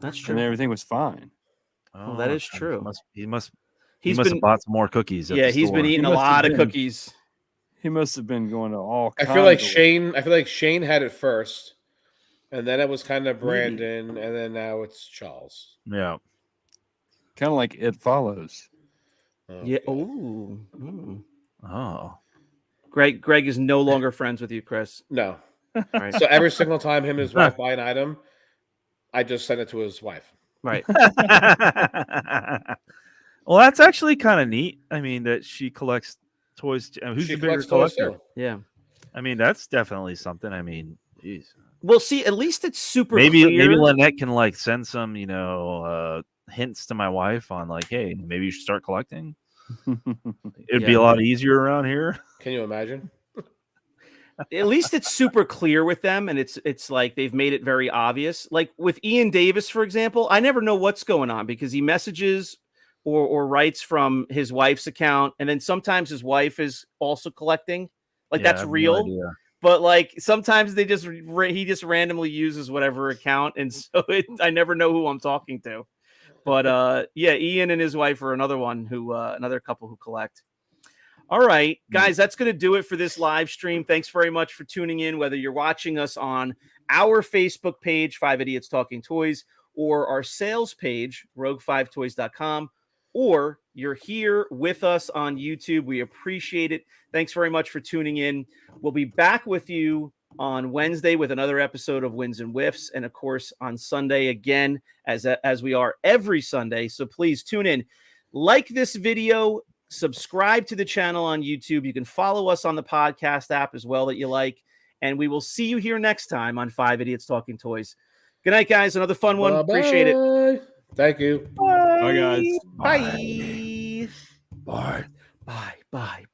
That's and true. everything was fine. Well, that is true. He must He's have been bought some more cookies. yeah, he's been eating a must have lot of been. cookies. He must have been going to all I kinds feel like of- Shane had it first, and then it was kind of Maybe. Brandon, and then now it's Charles. Yeah. kind of like It Follows. Yeah. Okay. Oh. Oh. Greg is no longer friends with you, Chris. No. All right. So every single time him and his wife buy an item, I just send it to his wife. Right. Well, that's actually kind of neat. I mean, that she collects toys. Who's She the bigger collects toys collector? too. Yeah. I mean, that's definitely something. I mean, geez. Well, see, at least it's super maybe clear. Lynette can like send some, hints to my wife on like, hey, maybe you should start collecting. It'd be Yeah. a lot easier around here. Can you imagine? At least it's super clear with them, and it's like they've made it very obvious. Like with Ian Davis, for example, I never know what's going on because he messages or writes from his wife's account, and then sometimes his wife is also collecting. Like Yeah, I that's have no real. idea. but like sometimes he just randomly uses whatever account, and so I never know who I'm talking to. But yeah, Ian and his wife are another one who another couple who collect. All right, guys, that's going to do it for this live stream. Thanks very much for tuning in, whether you're watching us on our Facebook page, 5 Idiots Talking Toys, or our sales page, rogue5toys.com, or you're here with us on YouTube. We appreciate it. Thanks very much for tuning in. We'll be back with you on Wednesday with another episode of Wins and Whiffs, and of course on Sunday again, as we are every Sunday. So please tune in. Like this video, subscribe to the channel on YouTube. You can follow us on the podcast app as well that you like. And we will see you here next time on 5 Idiots Talking Toys. Good night, guys. Another fun one. Bye-bye. Appreciate it. Thank you. Bye. Bye, guys. Bye. Bye. Bye. Bye.